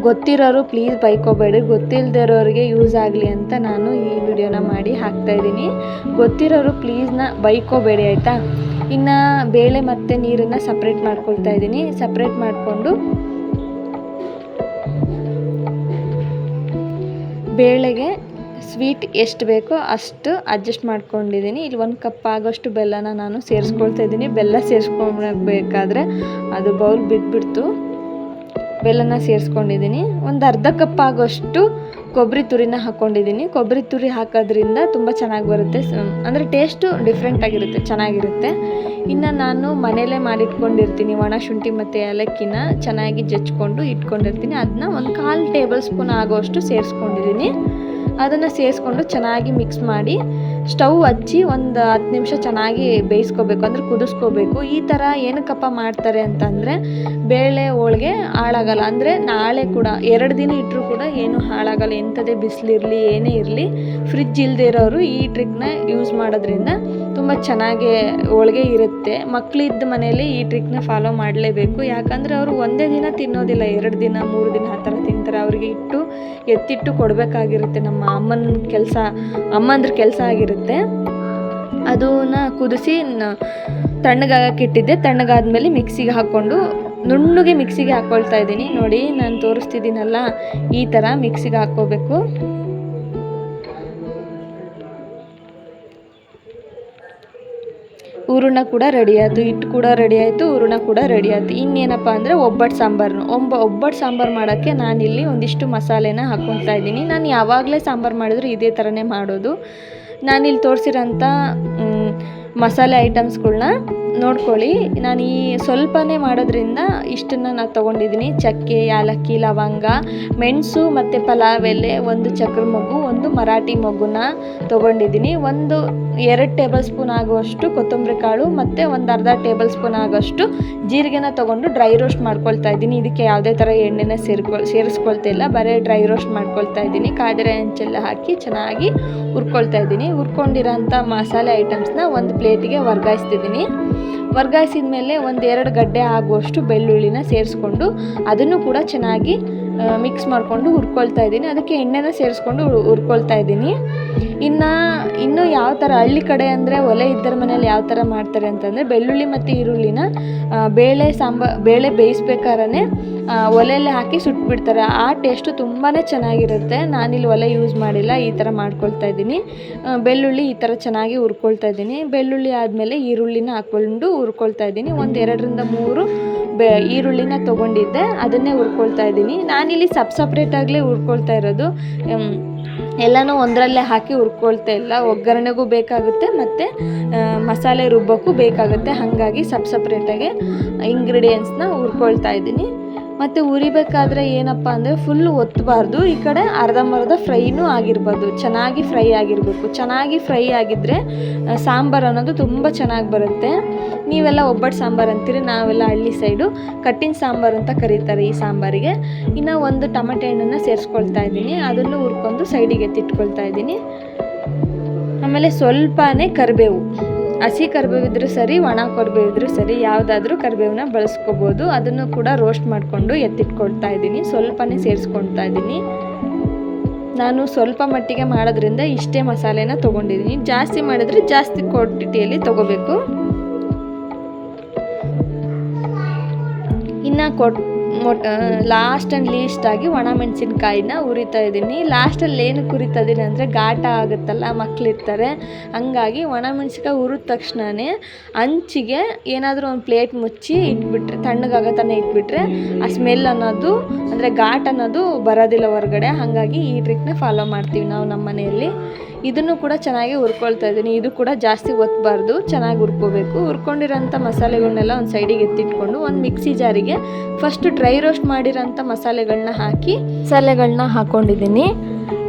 ಗೊತ್ತಿರೋರು ಪ್ಲೀಸ್ ಬೈಕೋಬೇಡಿ, ಗೊತ್ತಿಲ್ಲದೆ ಇರೋರಿಗೆ ಯೂಸ್ ಆಗಲಿ ಅಂತ ನಾನು ಈ ವಿಡಿಯೋನ ಮಾಡಿ ಹಾಕ್ತಾಯಿದ್ದೀನಿ. ಗೊತ್ತಿರೋರು ಪ್ಲೀಸ್ನ ಬೈಕೋಬೇಡಿ ಆಯಿತಾ. ಇನ್ನು ಬೇಳೆ ಮತ್ತು ನೀರನ್ನು ಸಪ್ರೇಟ್ ಮಾಡ್ಕೊಳ್ತಾ ಇದ್ದೀನಿ. ಸಪ್ರೇಟ್ ಮಾಡಿಕೊಂಡು ಬೇಳೆಗೆ ಸ್ವೀಟ್ ಎಷ್ಟು ಬೇಕೋ ಅಷ್ಟು ಅಡ್ಜಸ್ಟ್ ಮಾಡ್ಕೊಂಡಿದ್ದೀನಿ. ಇಲ್ಲಿ 1 ಕಪ್ ಆಗೋಷ್ಟು ಬೆಲ್ಲನ ನಾನು ಸೇರಿಸ್ಕೊಳ್ತಾ ಇದ್ದೀನಿ. ಬೆಲ್ಲ ಸೇರಿಸ್ಕೊಳ್ಬೇಕಾದ್ರೆ ಅದು ಬೌಲ್ ಬಿದ್ದುಬಿಡ್ತು. ಬೆಲ್ಲನ ಸೇರಿಸ್ಕೊಂಡಿದ್ದೀನಿ. ಒಂದು ಅರ್ಧ ಕಪ್ ಆಗೋಷ್ಟು ಕೊಬ್ಬರಿ ತುರಿನ ಹಾಕ್ಕೊಂಡಿದ್ದೀನಿ. ಕೊಬ್ಬರಿ ತುರಿ ಹಾಕೋದ್ರಿಂದ ತುಂಬ ಚೆನ್ನಾಗಿ ಬರುತ್ತೆ, ಅಂದರೆ ಟೇಸ್ಟು ಡಿಫ್ರೆಂಟಾಗಿರುತ್ತೆ, ಚೆನ್ನಾಗಿರುತ್ತೆ. ಇನ್ನು ನಾನು ಮನೆಯಲ್ಲೇ ಮಾಡಿಟ್ಕೊಂಡಿರ್ತೀನಿ ಒಣ ಶುಂಠಿ ಮತ್ತು ಏಲಕ್ಕಿನ ಚೆನ್ನಾಗಿ ಜಜ್ಕೊಂಡು ಇಟ್ಕೊಂಡಿರ್ತೀನಿ. ಅದನ್ನ 1/4 ಟೇಬಲ್ ಸ್ಪೂನ್ ಆಗೋಷ್ಟು ಸೇರಿಸ್ಕೊಂಡಿದ್ದೀನಿ. ಅದನ್ನು ಸೇರಿಸ್ಕೊಂಡು ಚೆನ್ನಾಗಿ ಮಿಕ್ಸ್ ಮಾಡಿ ಸ್ಟವ್ ಹಚ್ಚಿ ಒಂದು 10 ನಿಮಿಷ ಚೆನ್ನಾಗಿ ಬೇಯಿಸ್ಕೋಬೇಕು, ಅಂದರೆ ಕುದಿಸ್ಕೋಬೇಕು. ಈ ಥರ ಏನಕ್ಕಪ್ಪ ಮಾಡ್ತಾರೆ ಅಂತಂದರೆ ಬೇಳೆ ಹೋಳಿಗೆ ಹಾಳಾಗಲ್ಲ, ಅಂದರೆ ನಾಳೆ ಕೂಡ 2 ದಿನ ಇಟ್ಟರೂ ಕೂಡ ಏನು ಹಾಳಾಗಲ್ಲ. ಎಂಥದೇ ಬಿಸಿಲಿರಲಿ ಏನೇ ಇರಲಿ ಫ್ರಿಜ್ ಇಲ್ಲದೆ ಇರೋರು ಈ ಟ್ರಿಕ್ನ ಯೂಸ್ ಮಾಡೋದ್ರಿಂದ ತುಂಬ ಚೆನ್ನಾಗಿ ಹೋಳಿಗೆ ಇರುತ್ತೆ. ಮಕ್ಕಳಿದ್ದ ಮನೆಯಲ್ಲಿ ಈ ಟ್ರಿಕ್ನ ಫಾಲೋ ಮಾಡಲೇಬೇಕು, ಯಾಕಂದರೆ ಅವರು ಒಂದೇ ದಿನ ತಿನ್ನೋದಿಲ್ಲ, 2 ದಿನ 3 ದಿನ ಆ ಥರ ತಿಂತಾರೆ. ಅವರಿಗೆ ಎತ್ತಿಟ್ಟು ಕೊಡಬೇಕಾಗಿರುತ್ತೆ. ನಮ್ಮ ಅಮ್ಮಂದ್ರ ಕೆಲಸ ಆಗಿರುತ್ತೆ. ಅದನ್ನ ಕುದಿಸಿ ತಣ್ಣಗಾಗಕ್ಕೆ ಇಟ್ಟಿದ್ದೆ. ತಣ್ಣಗಾದ್ಮೇಲೆ ಮಿಕ್ಸಿಗೆ ಹಾಕ್ಕೊಂಡು ನುಣ್ಣಗೆ ಮಿಕ್ಸಿಗೆ ಹಾಕ್ಕೊಳ್ತಾ ಇದ್ದೀನಿ. ನೋಡಿ ನಾನು ತೋರಿಸ್ತಿದ್ದೀನಲ್ಲ, ಈ ಥರ ಮಿಕ್ಸಿಗೆ ಹಾಕ್ಕೋಬೇಕು. ಹೂರಣ ಕೂಡ ರೆಡಿ ಆಯಿತು, ಹಿಟ್ಟು ಕೂಡ ರೆಡಿ ಆಯಿತು, ಹೂರಣ ಕೂಡ ರೆಡಿ ಆಯಿತು. ಇನ್ನೇನಪ್ಪ ಅಂದರೆ ಒಬ್ಬಟ್ಟು ಸಾಂಬಾರು ಮಾಡೋಕ್ಕೆ ನಾನಿಲ್ಲಿ ಒಂದಿಷ್ಟು ಮಸಾಲೆನ ಹಾಕ್ಕೊಳ್ತಾ ಇದ್ದೀನಿ. ನಾನು ಯಾವಾಗಲೇ ಸಾಂಬಾರು ಮಾಡಿದ್ರು ಇದೇ ಥರನೇ ಮಾಡೋದು. ನಾನಿಲ್ಲಿ ತೋರಿಸಿರೋಂಥ ಮಸಾಲೆ ಐಟಮ್ಸ್ಗಳ್ನ ನೋಡ್ಕೊಳ್ಳಿ. ನಾನು ಈ ಸ್ವಲ್ಪನೇ ಮಾಡೋದ್ರಿಂದ ಇಷ್ಟನ್ನು ನಾನು ತೊಗೊಂಡಿದ್ದೀನಿ. ಚಕ್ಕೆ, ಯಾಲಕ್ಕಿ, ಲವಂಗ, ಮೆಣಸು ಮತ್ತು ಪಲಾವ್ ಎಲೆ, 1 ಚಕ್ರ ಮೊಗ್ಗು, 1 ಮರಾಠಿ ಮೊಗ್ಗುನ ತೊಗೊಂಡಿದ್ದೀನಿ. 2 ಟೇಬಲ್ ಸ್ಪೂನ್ ಆಗುವಷ್ಟು ಕೊತ್ತಂಬರಿ ಕಾಳು ಮತ್ತು 1/2 ಟೇಬಲ್ ಸ್ಪೂನ್ ಆಗೋಷ್ಟು ಜೀರಿಗೆನ ತೊಗೊಂಡು ಡ್ರೈ ರೋಸ್ಟ್ ಮಾಡ್ಕೊಳ್ತಾ ಇದ್ದೀನಿ. ಇದಕ್ಕೆ ಯಾವುದೇ ಥರ ಎಣ್ಣೆನ ಸೇರಿಸ್ಕೊಳ್ತಾ ಇಲ್ಲ, ಬರೀ ಡ್ರೈ ರೋಸ್ಟ್ ಮಾಡ್ಕೊಳ್ತಾ ಇದ್ದೀನಿ. ಕಾದರೆ ಹಂಚೆಲ್ಲ ಹಾಕಿ ಚೆನ್ನಾಗಿ ಹುರ್ಕೊಳ್ತಾ ಇದ್ದೀನಿ. ಹುರ್ಕೊಂಡಿರೋಂಥ ಮಸಾಲೆ ಐಟಮ್ಸ್ನ ಒಂದು ಪ್ಲೇಟಿಗೆ ವರ್ಗಾಯಿಸ್ತಿದ್ದೀನಿ. ವರ್ಗಾಯಿಸಿದ ಮೇಲೆ 1-2 ಗಡ್ಡೆ ಆಗುವಷ್ಟು ಬೆಳ್ಳುಳ್ಳಿನ ಸೇರಿಸ್ಕೊಂಡು ಅದನ್ನು ಕೂಡ ಚೆನ್ನಾಗಿ ಮಿಕ್ಸ್ ಮಾಡಿಕೊಂಡು ಹುರ್ಕೊಳ್ತಾ ಇದ್ದೀನಿ. ಅದಕ್ಕೆ ಎಣ್ಣೆನ ಸೇರಿಸ್ಕೊಂಡು ಹುರ್ಕೊಳ್ತಾ ಇದ್ದೀನಿ. ಇನ್ನು ಯಾವ ಥರ ಹಳ್ಳಿ ಕಡೆ ಅಂದರೆ ಒಲೆ ಇದ್ದರ ಮನೇಲಿ ಯಾವ ಥರ ಮಾಡ್ತಾರೆ ಅಂತಂದರೆ ಬೆಳ್ಳುಳ್ಳಿ ಮತ್ತು ಈರುಳ್ಳಿನ ಬೇಳೆ ಬೇಯಿಸ್ಬೇಕಾದ್ರೆ ಒಲೆಯಲ್ಲೇ ಹಾಕಿ ಸುಟ್ಬಿಡ್ತಾರೆ. ಆ ಟೇಸ್ಟು ತುಂಬಾ ಚೆನ್ನಾಗಿರುತ್ತೆ. ನಾನಿಲ್ಲಿ ಒಲೆ ಯೂಸ್ ಮಾಡಿಲ್ಲ, ಈ ಥರ ಮಾಡ್ಕೊಳ್ತಾ ಇದ್ದೀನಿ. ಬೆಳ್ಳುಳ್ಳಿ ಈ ಥರ ಚೆನ್ನಾಗಿ ಹುರ್ಕೊಳ್ತಾ ಇದ್ದೀನಿ. ಬೆಳ್ಳುಳ್ಳಿ ಆದಮೇಲೆ ಈರುಳ್ಳಿನ ಹಾಕ್ಕೊಂಡು ಹುರ್ಕೊಳ್ತಾ ಇದ್ದೀನಿ. 2-3 ಈರುಳ್ಳಿನ ತೊಗೊಂಡಿದ್ದೆ, ಅದನ್ನೇ ಹುರ್ಕೊಳ್ತಾ ಇದ್ದೀನಿ. ನಾನಿಲ್ಲಿ ಸಪ್ರೇಟಾಗಲೇ ಹುರ್ಕೊಳ್ತಾ ಇರೋದು, ಎಲ್ಲನೂ ಒಂದರಲ್ಲೇ ಹಾಕಿ ಹುರ್ಕೊಳ್ತಾ ಇಲ್ಲ. ಒಗ್ಗರಣೆಗೂ ಬೇಕಾಗುತ್ತೆ ಮತ್ತು ಮಸಾಲೆ ರುಬ್ಬೋಕ್ಕೂ ಬೇಕಾಗುತ್ತೆ. ಹಾಗಾಗಿ ಸಪ್ರೇಟಾಗಿ ಇಂಗ್ರೀಡಿಯೆಂಟ್ಸ್ನ ಹುರ್ಕೊಳ್ತಾ ಇದ್ದೀನಿ. ಮತ್ತು ಉರಿಬೇಕಾದ್ರೆ ಏನಪ್ಪ ಅಂದರೆ ಫುಲ್ಲು ಒತ್ತಬಾರ್ದು. ಈ ಕಡೆ ಅರ್ಧಂಬರ್ಧ ಫ್ರೈನೂ ಆಗಿರ್ಬೋದು, ಚೆನ್ನಾಗಿ ಫ್ರೈ ಆಗಿರಬೇಕು. ಚೆನ್ನಾಗಿ ಫ್ರೈ ಆಗಿದ್ದರೆ ಸಾಂಬಾರು ಅನ್ನೋದು ತುಂಬ ಚೆನ್ನಾಗಿ ಬರುತ್ತೆ. ನೀವೆಲ್ಲ ಒಬ್ಬಟ್ಟು ಸಾಂಬಾರು ಅಂತೀರಿ, ನಾವೆಲ್ಲ ಹಳ್ಳಿ ಸೈಡು ಕಟ್ಟಿನ ಸಾಂಬಾರು ಅಂತ ಕರೀತಾರೆ ಈ ಸಾಂಬಾರಿಗೆ. ಇನ್ನು 1 ಟೊಮೆಟೊ ಹಣ್ಣನ್ನು ಸೇರಿಸ್ಕೊಳ್ತಾ ಇದ್ದೀನಿ. ಅದನ್ನು ಹುರ್ಕೊಂಡು ಸೈಡಿಗೆ ಎತ್ತಿಟ್ಕೊಳ್ತಾ ಇದ್ದೀನಿ. ಆಮೇಲೆ ಸ್ವಲ್ಪನೇ ಕರಿಬೇವು, ಹಸಿ ಕರಿಬೇವು ಇದ್ರೂ ಸರಿ, ಒಣ ಕರಿಬೇವು ಇದ್ರೂ ಸರಿ, ಯಾವುದಾದ್ರೂ ಕರಿಬೇವನ್ನ ಬಳಸ್ಕೋಬೋದು. ಅದನ್ನು ಕೂಡ ರೋಸ್ಟ್ ಮಾಡಿಕೊಂಡು ಎತ್ತಿಟ್ಕೊಳ್ತಾ ಇದ್ದೀನಿ. ಸ್ವಲ್ಪನೇ ಸೇರಿಸ್ಕೊಳ್ತಾ ಇದ್ದೀನಿ. ನಾನು ಸ್ವಲ್ಪ ಮಟ್ಟಿಗೆ ಮಾಡೋದ್ರಿಂದ ಇಷ್ಟೇ ಮಸಾಲೆನ ತೊಗೊಂಡಿದ್ದೀನಿ. ಜಾಸ್ತಿ ಮಾಡಿದ್ರೆ ಜಾಸ್ತಿ ಕ್ವಾಂಟಿಟಿಯಲ್ಲಿ ತೊಗೋಬೇಕು. ಇನ್ನು ಲಾಸ್ಟ್ ಆ್ಯಂಡ್ ಲೀಸ್ಟಾಗಿ ಒಣಮೆಣಸಿನ್ಕಾಯಿನ ಹುರಿತಾ ಇದ್ದೀನಿ. ಲಾಸ್ಟಲ್ಲಿ ಏನಕ್ಕೆ ಹುರಿತಾ ಇದ್ದೀನಿ ಅಂದರೆ ಘಾಟ ಆಗುತ್ತಲ್ಲ, ಮಕ್ಕಳಿರ್ತಾರೆ, ಹಂಗಾಗಿ ಒಣಮೆಣಸಿನ್ಕಾಯಿ ಹುರಿದ ತಕ್ಷಣವೇ ಹಂಚಿಗೆ ಏನಾದರೂ ಒಂದು ಪ್ಲೇಟ್ ಮುಚ್ಚಿ ಇಟ್ಬಿಟ್ರೆ, ತಣ್ಣಗಾಗೋ ತನಕ ಇಟ್ಬಿಟ್ರೆ ಆ ಸ್ಮೆಲ್ ಅನ್ನೋದು, ಅಂದರೆ ಘಾಟ್ ಅನ್ನೋದು ಬರೋದಿಲ್ಲ ಹೊರಗಡೆ. ಹಾಗಾಗಿ ಈ ಟ್ರಿಕ್ನ ಫಾಲೋ ಮಾಡ್ತೀವಿ ನಾವು ನಮ್ಮ ಮನೆಯಲ್ಲಿ. ಇದನ್ನು ಕೂಡ ಚೆನ್ನಾಗಿ ಹುರ್ಕೊಳ್ತಾ ಇದ್ದೀನಿ. ಇದು ಕೂಡ ಜಾಸ್ತಿ ಒತ್ತಬಾರ್ದು, ಚೆನ್ನಾಗಿ ಹುರ್ಕೋಬೇಕು. ಹುರ್ಕೊಂಡಿರೋಂಥ ಮಸಾಲೆಗಳನ್ನೆಲ್ಲ ಒಂದು ಸೈಡಿಗೆ ಎತ್ತಿಟ್ಕೊಂಡು ಒಂದು ಮಿಕ್ಸಿ ಜಾರಿಗೆ ಫಸ್ಟು ಡ್ರೈ ರೋಸ್ಟ್ ಮಾಡಿರೋಂಥ ಮಸಾಲೆಗಳನ್ನ ಹಾಕ್ಕೊಂಡಿದ್ದೀನಿ.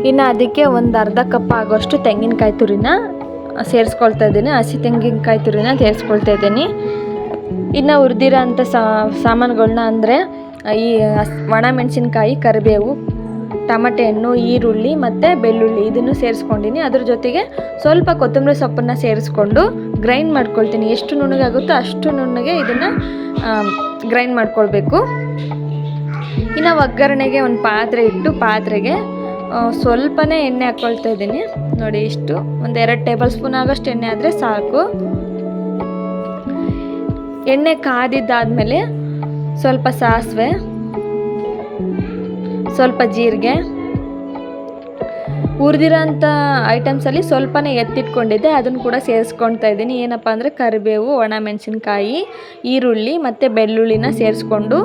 ಇನ್ನು ಅದಕ್ಕೆ 1/2 ಕಪ್ ಆಗೋಷ್ಟು ತೆಂಗಿನಕಾಯಿ ತುರಿನ ಸೇರಿಸ್ಕೊಳ್ತಾ ಇದ್ದೀನಿ. ಹಸಿ ತೆಂಗಿನಕಾಯಿ ತುರಿನ ಸೇರಿಸ್ಕೊಳ್ತಾ ಇದ್ದೀನಿ. ಇನ್ನು ಹುರಿದಿರೋ ಅಂಥ ಸಾಮಾನುಗಳನ್ನ ಅಂದರೆ ಈ ಒಣಮೆಣಸಿನ್ಕಾಯಿ, ಕರಿಬೇವು, ಟಮಟೆ ಹಣ್ಣು, ಈರುಳ್ಳಿ ಮತ್ತು ಬೆಳ್ಳುಳ್ಳಿ ಇದನ್ನು ಸೇರಿಸ್ಕೊಂಡಿನಿ. ಅದ್ರ ಜೊತೆಗೆ ಸ್ವಲ್ಪ ಕೊತ್ತಂಬರಿ ಸೊಪ್ಪನ್ನು ಸೇರಿಸ್ಕೊಂಡು ಗ್ರೈಂಡ್ ಮಾಡ್ಕೊಳ್ತೀನಿ. ಎಷ್ಟು ನುಣ್ಣಗಾಗುತ್ತೋ ಅಷ್ಟು ನುಣ್ಣಗೆ ಇದನ್ನು ಗ್ರೈಂಡ್ ಮಾಡ್ಕೊಳ್ಬೇಕು. ಇನ್ನು ಒಗ್ಗರಣೆಗೆ ಒಂದು ಪಾತ್ರೆ ಇಟ್ಟು ಪಾತ್ರೆಗೆ ಸ್ವಲ್ಪನೇ ಎಣ್ಣೆ ಹಾಕ್ಕೊಳ್ತಾ ಇದ್ದೀನಿ. ನೋಡಿ ಇಷ್ಟು, 1-2 ಟೇಬಲ್ ಸ್ಪೂನ್ ಆಗೋಷ್ಟು ಎಣ್ಣೆ ಆದರೆ ಸಾಕು. ಎಣ್ಣೆ ಕಾದಿದ್ದಾದಮೇಲೆ ಸ್ವಲ್ಪ ಸಾಸಿವೆ, ಸ್ವಲ್ಪ ಜೀರಿಗೆ, ಹುರಿದಿರೋಂಥ ಐಟಮ್ಸಲ್ಲಿ ಸ್ವಲ್ಪನೇ ಎತ್ತಿಟ್ಕೊಂಡಿದ್ದೆ, ಅದನ್ನು ಕೂಡ ಸೇರಿಸ್ಕೊಳ್ತಾ ಇದ್ದೀನಿ. ಏನಪ್ಪ ಅಂದರೆ ಕರಿಬೇವು, ಒಣಮೆಣಸಿನ್ಕಾಯಿ, ಈರುಳ್ಳಿ ಮತ್ತು ಬೆಳ್ಳುಳ್ಳಿನ ಸೇರಿಸ್ಕೊಂಡು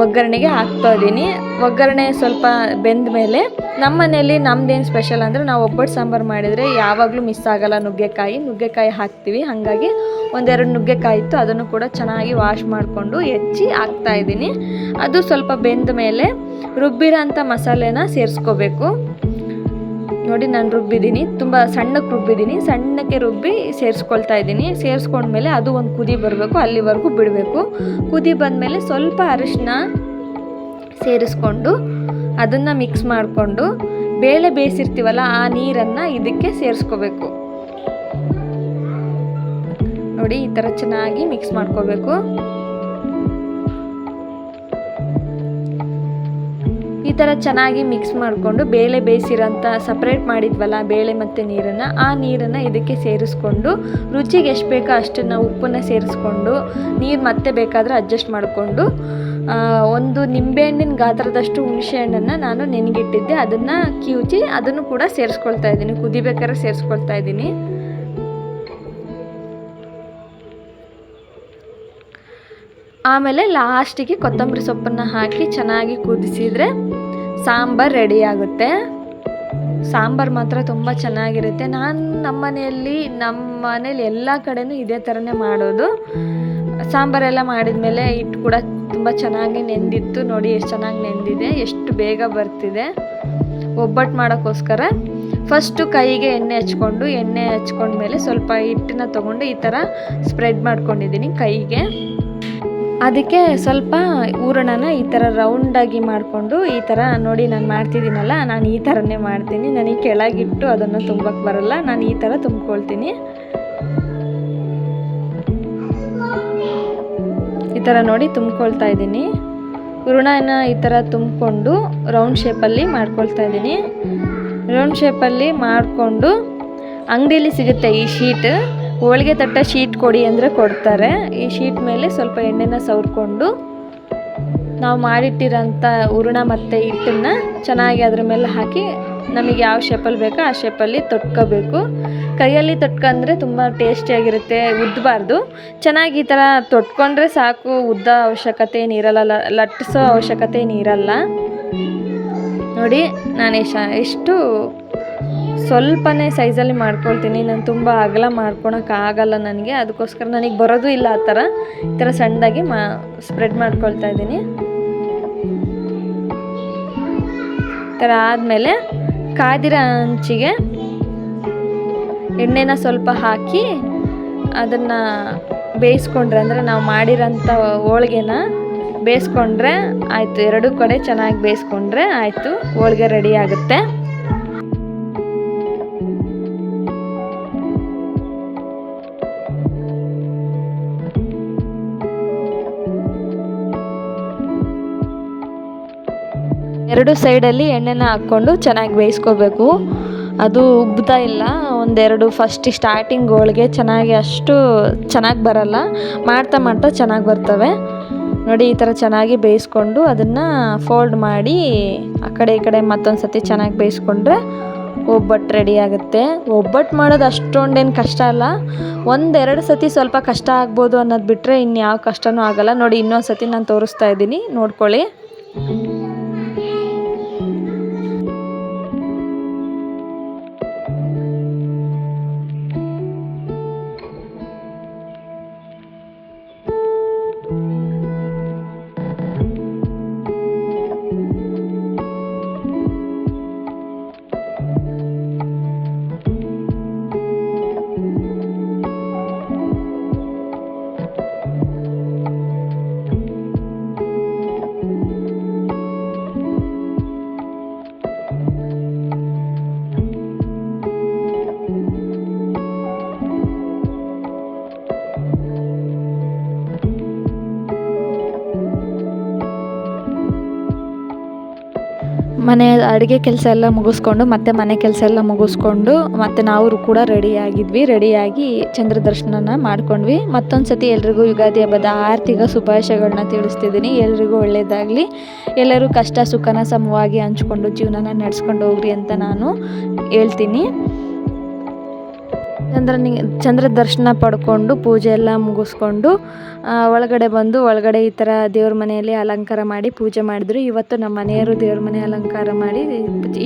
ಒಗ್ಗರಣೆಗೆ ಹಾಕ್ತಾ ಇದ್ದೀನಿ. ಒಗ್ಗರಣೆ ಸ್ವಲ್ಪ ಬೆಂದ ಮೇಲೆ ನಮ್ಮ ಮನೆಯಲ್ಲಿ ನಮ್ದೇನು ಸ್ಪೆಷಲ್ ಅಂದರೆ ನಾವು ಒಬ್ಬಟ್ಟು ಸಾಂಬಾರು ಮಾಡಿದರೆ ಯಾವಾಗಲೂ ಮಿಸ್ ಆಗೋಲ್ಲ ನುಗ್ಗೆಕಾಯಿ ಹಾಕ್ತೀವಿ. ಹಾಗಾಗಿ ಒಂದೆರಡು ನುಗ್ಗೆಕಾಯಿ ಇತ್ತು, ಅದನ್ನು ಕೂಡ ಚೆನ್ನಾಗಿ ವಾಶ್ ಮಾಡಿಕೊಂಡು ಹೆಚ್ಚಿ ಹಾಕ್ತಾ ಇದ್ದೀನಿ. ಅದು ಸ್ವಲ್ಪ ಬೆಂದ ಮೇಲೆ ರುಬ್ಬಿರೋಂಥ ಮಸಾಲೆನ ಸೇರಿಸ್ಕೋಬೇಕು. ನೋಡಿ ನಾನು ರುಬ್ಬಿದ್ದೀನಿ, ತುಂಬ ಸಣ್ಣಕ್ಕೆ ರುಬ್ಬಿ ಸೇರಿಸ್ಕೊಳ್ತಾ ಇದ್ದೀನಿ. ಸೇರಿಸ್ಕೊಂಡ್ಮೇಲೆ ಅದು ಒಂದು ಕುದಿ ಬರಬೇಕು, ಅಲ್ಲಿವರೆಗೂ ಬಿಡಬೇಕು. ಕುದಿ ಬಂದಮೇಲೆ ಸ್ವಲ್ಪ ಅರಿಶಿನ ಸೇರಿಸ್ಕೊಂಡು ಅದನ್ನು ಮಿಕ್ಸ್ ಮಾಡಿಕೊಂಡು ಬೇಳೆ ಬೇಯಿಸಿರ್ತೀವಲ್ಲ ಆ ನೀರನ್ನು ಇದಕ್ಕೆ ಸೇರಿಸ್ಕೋಬೇಕು. ನೋಡಿ ಈ ಥರ ಚೆನ್ನಾಗಿ ಮಿಕ್ಸ್ ಮಾಡ್ಕೋಬೇಕು. ಈ ಥರ ಚೆನ್ನಾಗಿ ಮಿಕ್ಸ್ ಮಾಡಿಕೊಂಡು ಬೇಳೆ ಬೇಯಿಸಿರೋಂಥ ಸಪ್ರೇಟ್ ಮಾಡಿದ್ವಲ್ಲ ಬೇಳೆ ಮತ್ತು ನೀರನ್ನು, ಆ ನೀರನ್ನು ಇದಕ್ಕೆ ಸೇರಿಸ್ಕೊಂಡು ರುಚಿಗೆ ಎಷ್ಟು ಬೇಕೋ ಅಷ್ಟನ್ನು ಉಪ್ಪನ್ನು ಸೇರಿಸ್ಕೊಂಡು ನೀರು ಮತ್ತೆ ಬೇಕಾದರೆ ಅಡ್ಜಸ್ಟ್ ಮಾಡಿಕೊಂಡು ಒಂದು ನಿಂಬೆಹಣ್ಣಿನ ಗಾತ್ರದಷ್ಟು ಹುಣಸೆ ಹಣ್ಣನ್ನು ನಾನು ನೆನೆಗಿಟ್ಟಿದ್ದೆ, ಅದನ್ನು ಕಿವುಚಿ ಅದನ್ನು ಕೂಡ ಸೇರಿಸ್ಕೊಳ್ತಾ ಇದ್ದೀನಿ. ಕುದಿಬೇಕಾದ್ರೆ ಸೇರಿಸ್ಕೊಳ್ತಾ ಇದ್ದೀನಿ. ಆಮೇಲೆ ಲಾಸ್ಟಿಗೆ ಕೊತ್ತಂಬರಿ ಸೊಪ್ಪನ್ನು ಹಾಕಿ ಚೆನ್ನಾಗಿ ಕುದಿಸಿದರೆ ಸಾಂಬಾರು ರೆಡಿ ಆಗುತ್ತೆ. ಸಾಂಬಾರು ಮಾತ್ರ ತುಂಬ ಚೆನ್ನಾಗಿರುತ್ತೆ. ನಮ್ಮ ಮನೇಲಿ ಎಲ್ಲ ಕಡೆನೂ ಇದೇ ಥರನೇ ಮಾಡೋದು. ಸಾಂಬಾರೆಲ್ಲ ಮಾಡಿದ್ಮೇಲೆ ಹಿಟ್ಟು ಕೂಡ ತುಂಬ ಚೆನ್ನಾಗಿ ನೆಂದಿತ್ತು. ನೋಡಿ ಎಷ್ಟು ಚೆನ್ನಾಗಿ ನೆಂದಿದೆ, ಎಷ್ಟು ಬೇಗ ಬರ್ತಿದೆ. ಒಬ್ಬಟ್ಟು ಮಾಡೋಕ್ಕೋಸ್ಕರ ಫಸ್ಟು ಕೈಗೆ ಎಣ್ಣೆ ಹಚ್ಕೊಂಡ್ಮೇಲೆ ಸ್ವಲ್ಪ ಹಿಟ್ಟನ್ನ ತೊಗೊಂಡು ಈ ಥರ ಸ್ಪ್ರೆಡ್ ಮಾಡ್ಕೊಂಡಿದ್ದೀನಿ ಕೈಗೆ. ಅದಕ್ಕೆ ಸ್ವಲ್ಪ ಹೂರಣನ ಈ ಥರ ರೌಂಡಾಗಿ ಮಾಡಿಕೊಂಡು ಈ ಥರ ನೋಡಿ ನಾನು ಮಾಡ್ತಿದ್ದೀನಲ್ಲ, ನಾನು ಈ ಥರನೇ ಮಾಡ್ತೀನಿ. ನನಗೆ ಕೆಳಗಿಟ್ಟು ಅದನ್ನು ತುಂಬಕ್ಕೆ ಬರಲ್ಲ, ನಾನು ಈ ಥರ ತುಂಬ್ಕೊಳ್ತೀನಿ. ಈ ಥರ ನೋಡಿ ತುಂಬ್ಕೊಳ್ತಾ ಇದ್ದೀನಿ. ಹೂರಣನ ಈ ಥರ ತುಂಬಿಕೊಂಡು ರೌಂಡ್ ಶೇಪಲ್ಲಿ ಮಾಡ್ಕೊಳ್ತಾ ಇದ್ದೀನಿ. ರೌಂಡ್ ಶೇಪಲ್ಲಿ ಮಾಡಿಕೊಂಡು ಅಂಗಡಿಯಲ್ಲಿ ಸಿಗುತ್ತೆ ಈ ಶೀಟ್, ಹೋಳಿಗೆ ತಟ್ಟ ಶೀಟ್ ಕೊಡಿ ಅಂದರೆ ಕೊಡ್ತಾರೆ. ಈ ಶೀಟ್ ಮೇಲೆ ಸ್ವಲ್ಪ ಎಣ್ಣೆನ ಸವರ್ಕೊಂಡು ನಾವು ಮಾಡಿಟ್ಟಿರೋಂಥ ಹೂರಣ ಮತ್ತು ಹಿಟ್ಟನ್ನು ಚೆನ್ನಾಗಿ ಅದ್ರ ಮೇಲೆ ಹಾಕಿ ನಮಗೆ ಯಾವ ಶೇಪಲ್ಲಿ ಬೇಕೋ ಆ ಶೇಪಲ್ಲಿ ತೊಟ್ಕೋಬೇಕು. ಕೈಯಲ್ಲಿ ತೊಟ್ಕೊಂಡ್ರೆ ತುಂಬ ಟೇಸ್ಟಿಯಾಗಿರುತ್ತೆ, ಉದ್ದಬಾರ್ದು. ಚೆನ್ನಾಗಿ ಈ ಥರ ತೊಟ್ಕೊಂಡ್ರೆ ಸಾಕು, ಉದ್ದ ಅವಶ್ಯಕತೆ ಏನಿರಲ್ಲ, ಲಟ್ಟಿಸೋ ಅವಶ್ಯಕತೆ ಏನಿರಲ್ಲ. ನೋಡಿ ನಾನು ಎಷ್ಟು ಸ್ವಲ್ಪನೇ ಸೈಜಲ್ಲಿ ಮಾಡ್ಕೊಳ್ತೀನಿ. ನಾನು ತುಂಬ ಅಗಲ ಮಾಡ್ಕೊಳಕ್ಕಾಗಲ್ಲ ನನಗೆ, ಅದಕ್ಕೋಸ್ಕರ ನನಗೆ ಬರೋದು ಇಲ್ಲ ಆ ಥರ. ಈ ಥರ ಸಣ್ಣದಾಗಿ ಸ್ಪ್ರೆಡ್ ಮಾಡ್ಕೊಳ್ತಾ ಇದ್ದೀನಿ. ಈ ಥರ ಆದಮೇಲೆ ಕಾದಿರೋ ಹಂಚಿಗೆ ಎಣ್ಣೆನ ಸ್ವಲ್ಪ ಹಾಕಿ ಅದನ್ನು ಬೇಯಿಸ್ಕೊಂಡ್ರೆ, ಅಂದರೆ ನಾವು ಮಾಡಿರೋಂಥ ಹೋಳಿಗೆನ ಬೇಯಿಸ್ಕೊಂಡ್ರೆ ಆಯಿತು. ಎರಡೂ ಕಡೆ ಚೆನ್ನಾಗಿ ಬೇಯಿಸ್ಕೊಂಡ್ರೆ ಆಯಿತು, ಹೋಳಿಗೆ ರೆಡಿ ಆಗುತ್ತೆ. ಎರಡು ಸೈಡಲ್ಲಿ ಎಣ್ಣೆನ ಹಾಕ್ಕೊಂಡು ಚೆನ್ನಾಗಿ ಬೇಯಿಸ್ಕೋಬೇಕು. ಅದು ಉಬ್ತಾ ಇಲ್ಲ, ಒಂದೆರಡು ಫಸ್ಟ್ ಸ್ಟಾರ್ಟಿಂಗ್ ಹೋಳಿಗೆ ಅಷ್ಟು ಚೆನ್ನಾಗಿ ಬರಲ್ಲ, ಮಾಡ್ತಾ ಚೆನ್ನಾಗಿ ಬರ್ತವೆ. ನೋಡಿ ಈ ಥರ ಚೆನ್ನಾಗಿ ಬೇಯಿಸ್ಕೊಂಡು ಅದನ್ನು ಫೋಲ್ಡ್ ಮಾಡಿ ಆ ಕಡೆ ಈ ಕಡೆ ಮತ್ತೊಂದು ಸತಿ ಚೆನ್ನಾಗಿ ಬೇಯಿಸ್ಕೊಂಡ್ರೆ ಒಬ್ಬಟ್ಟು ರೆಡಿ ಆಗುತ್ತೆ. ಒಬ್ಬಟ್ಟು ಮಾಡೋದು ಅಷ್ಟೊಂದೇನು ಕಷ್ಟ ಅಲ್ಲ, ಒಂದೆರಡು ಸತಿ ಸ್ವಲ್ಪ ಕಷ್ಟ ಆಗ್ಬೋದು ಅನ್ನೋದು ಬಿಟ್ಟರೆ ಇನ್ಯಾವ ಕಷ್ಟನೂ ಆಗಲ್ಲ. ನೋಡಿ ಇನ್ನೊಂದು ಸತಿ ನಾನು ತೋರಿಸ್ತಾ ಇದ್ದೀನಿ, ನೋಡ್ಕೊಳ್ಳಿ. ಮನೆ ಅಡುಗೆ ಕೆಲಸ ಎಲ್ಲ ಮುಗಿಸ್ಕೊಂಡು ಮತ್ತೆ ಮನೆ ಕೆಲಸ ಎಲ್ಲ ಮುಗಿಸ್ಕೊಂಡು ಮತ್ತು ನಾವು ಕೂಡ ರೆಡಿಯಾಗಿ ಚಂದ್ರ ದರ್ಶನನ ಮಾಡ್ಕೊಂಡ್ವಿ. ಮತ್ತೊಂದು ಸತಿ ಎಲ್ರಿಗೂ ಯುಗಾದಿ ಹಬ್ಬದ ಆರ್ಥಿಕ ಶುಭಾಶಯಗಳನ್ನ ತಿಳಿಸ್ತಿದ್ದೀನಿ. ಎಲ್ರಿಗೂ ಒಳ್ಳೆಯದಾಗಲಿ, ಎಲ್ಲರೂ ಕಷ್ಟ ಸುಖನ ಸಮವಾಗಿ ಹಂಚ್ಕೊಂಡು ಜೀವನನ ನಡೆಸ್ಕೊಂಡು ಹೋಗ್ರಿ ಅಂತ ನಾನು ಹೇಳ್ತೀನಿ. ಚಂದ್ರ ದರ್ಶನ ಪಡ್ಕೊಂಡು ಪೂಜೆ ಎಲ್ಲ ಮುಗಿಸ್ಕೊಂಡು ಒಳಗಡೆ ಈ ಥರ ದೇವ್ರ ಮನೆಯಲ್ಲಿ ಅಲಂಕಾರ ಮಾಡಿ ಪೂಜೆ ಮಾಡಿದ್ರು. ಇವತ್ತು ನಮ್ಮ ಮನೆಯವರು ದೇವ್ರ ಮನೆ ಅಲಂಕಾರ ಮಾಡಿ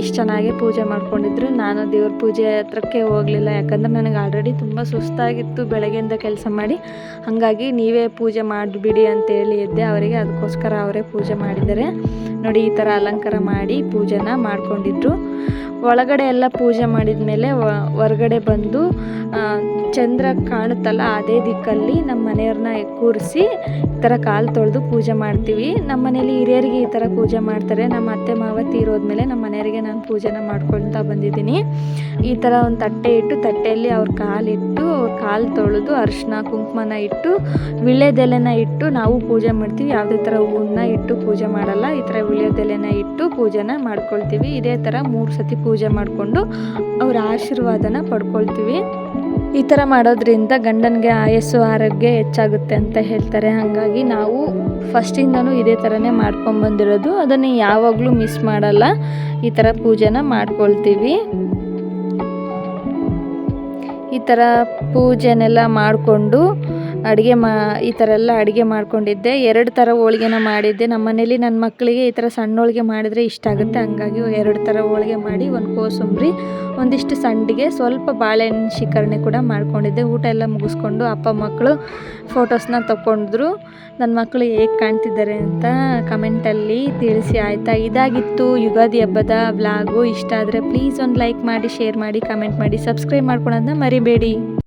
ಇಷ್ಟು ಚೆನ್ನಾಗಿ ಪೂಜೆ ಮಾಡ್ಕೊಂಡಿದ್ರು. ನಾನು ದೇವ್ರ ಪೂಜೆ ಹತ್ರಕ್ಕೆ ಹೋಗಲಿಲ್ಲ, ಯಾಕಂದರೆ ನನಗೆ ಆಲ್ರೆಡಿ ತುಂಬ ಸುಸ್ತಾಗಿತ್ತು ಬೆಳಗ್ಗೆಯಿಂದ ಕೆಲಸ ಮಾಡಿ. ಹಾಗಾಗಿ ನೀವೇ ಪೂಜೆ ಮಾಡಿಬಿಡಿ ಅಂತ ಹೇಳಿ ಇದ್ದೆ ಅವರಿಗೆ, ಅದಕ್ಕೋಸ್ಕರ ಅವರೇ ಪೂಜೆ ಮಾಡಿದ್ದಾರೆ. ನೋಡಿ ಈ ಥರ ಅಲಂಕಾರ ಮಾಡಿ ಪೂಜೆನ ಮಾಡ್ಕೊಂಡಿದ್ರು. ಒಳಗಡೆ ಎಲ್ಲ ಪೂಜೆ ಮಾಡಿದ ಮೇಲೆ ಹೊರಗಡೆ ಬಂದು ಚಂದ್ರ ಕಾಣುತ್ತಲ್ಲ ಅದೇ ದಿಕ್ಕಲ್ಲಿ ನಮ್ಮ ಮನೆಯವ್ರನ್ನ ಕೂರಿಸಿ ಈ ಥರ ಕಾಲು ತೊಳೆದು ಪೂಜೆ ಮಾಡ್ತೀವಿ. ನಮ್ಮ ಮನೇಲಿ ಹಿರಿಯರಿಗೆ ಈ ಥರ ಪೂಜೆ ಮಾಡ್ತಾರೆ. ನಮ್ಮ ಅತ್ತೆ ಮಾವ ತೀರೋದ್ಮೇಲೆ ನಮ್ಮ ಮನೆಯವರಿಗೆ ನಾನು ಪೂಜೆನ ಮಾಡ್ಕೊಳ್ತಾ ಬಂದಿದ್ದೀನಿ. ಈ ಥರ ಒಂದು ತಟ್ಟೆ ಇಟ್ಟು ತಟ್ಟೆಯಲ್ಲಿ ಅವ್ರ ಕಾಲು ತೊಳೆದು ಅರಿಶಿನ ಕುಂಕುಮನ ಇಟ್ಟು ವಿಳ್ಯದೆಲೆನ ಇಟ್ಟು ನಾವು ಪೂಜೆ ಮಾಡ್ತೀವಿ. ಯಾವುದೇ ಥರ ಹೂವನ್ನ ಇಟ್ಟು ಪೂಜೆ ಮಾಡಲ್ಲ. ಈ ಥರ ವಿಳ್ಯದೆಲೆನ ಇಟ್ಟು ಪೂಜೆನ ಮಾಡ್ಕೊಳ್ತೀವಿ. ಇದೇ ಥರ 3 ಸತಿ ಪೂಜೆ ಮಾಡಿಕೊಂಡು ಅವ್ರ ಆಶೀರ್ವಾದನ ಪಡ್ಕೊಳ್ತೀವಿ. ಈ ಥರ ಮಾಡೋದ್ರಿಂದ ಗಂಡನಿಗೆ ಆಯಸ್ಸು ಆರೋಗ್ಯ ಹೆಚ್ಚಾಗುತ್ತೆ ಅಂತ ಹೇಳ್ತಾರೆ. ಹಾಗಾಗಿ ನಾವು ಫಸ್ಟಿಂದನೂ ಇದೇ ಥರನೇ ಮಾಡ್ಕೊಂಬಂದಿರೋದು, ಅದನ್ನು ಯಾವಾಗಲೂ ಮಿಸ್ ಮಾಡಲ್ಲ. ಈ ಥರ ಪೂಜೆನ ಮಾಡ್ಕೊಳ್ತೀವಿ. ಈ ಥರ ಪೂಜೆನೆಲ್ಲ ಮಾಡಿಕೊಂಡು ಈ ಥರ ಎಲ್ಲ ಅಡುಗೆ ಮಾಡ್ಕೊಂಡಿದ್ದೆ. 2 ಥರ ಹೋಳಿಗೆನ ಮಾಡಿದ್ದೆ. ನಮ್ಮ ಮನೇಲಿ ನನ್ನ ಮಕ್ಕಳಿಗೆ ಈ ಥರ ಸಣ್ಣ ಹೋಳಿಗೆ ಮಾಡಿದರೆ ಇಷ್ಟ ಆಗುತ್ತೆ. ಹಂಗಾಗಿ 2 ಥರ ಹೋಳಿಗೆ ಮಾಡಿ, ಒಂದು ಕೋಸಂಬರಿ, ಒಂದಿಷ್ಟು ಸಂಡಿಗೆ, ಸ್ವಲ್ಪ ಬಾಳೆಹಣ್ಣು ಶಿಕರಣೆ ಕೂಡ ಮಾಡ್ಕೊಂಡಿದ್ದೆ. ಊಟ ಎಲ್ಲ ಮುಗಿಸ್ಕೊಂಡು ಅಪ್ಪ ಮಕ್ಕಳು ಫೋಟೋಸ್ನ ತಗೊಂಡ್ರು. ನನ್ನ ಮಕ್ಕಳು ಹೇಗೆ ಕಾಣ್ತಿದ್ದಾರೆ ಅಂತ ಕಮೆಂಟಲ್ಲಿ ತಿಳಿಸಿ ಆಯಿತಾ. ಇದಾಗಿತ್ತು ಯುಗಾದಿ ಹಬ್ಬದ ವ್ಲಾಗು. ಇಷ್ಟ ಆದರೆ ಪ್ಲೀಸ್ ಒಂದು ಲೈಕ್ ಮಾಡಿ, ಶೇರ್ ಮಾಡಿ, ಕಮೆಂಟ್ ಮಾಡಿ, ಸಬ್ಸ್ಕ್ರೈಬ್ ಮಾಡ್ಕೊಳ್ಳೋದನ್ನ ಮರಿಬೇಡಿ.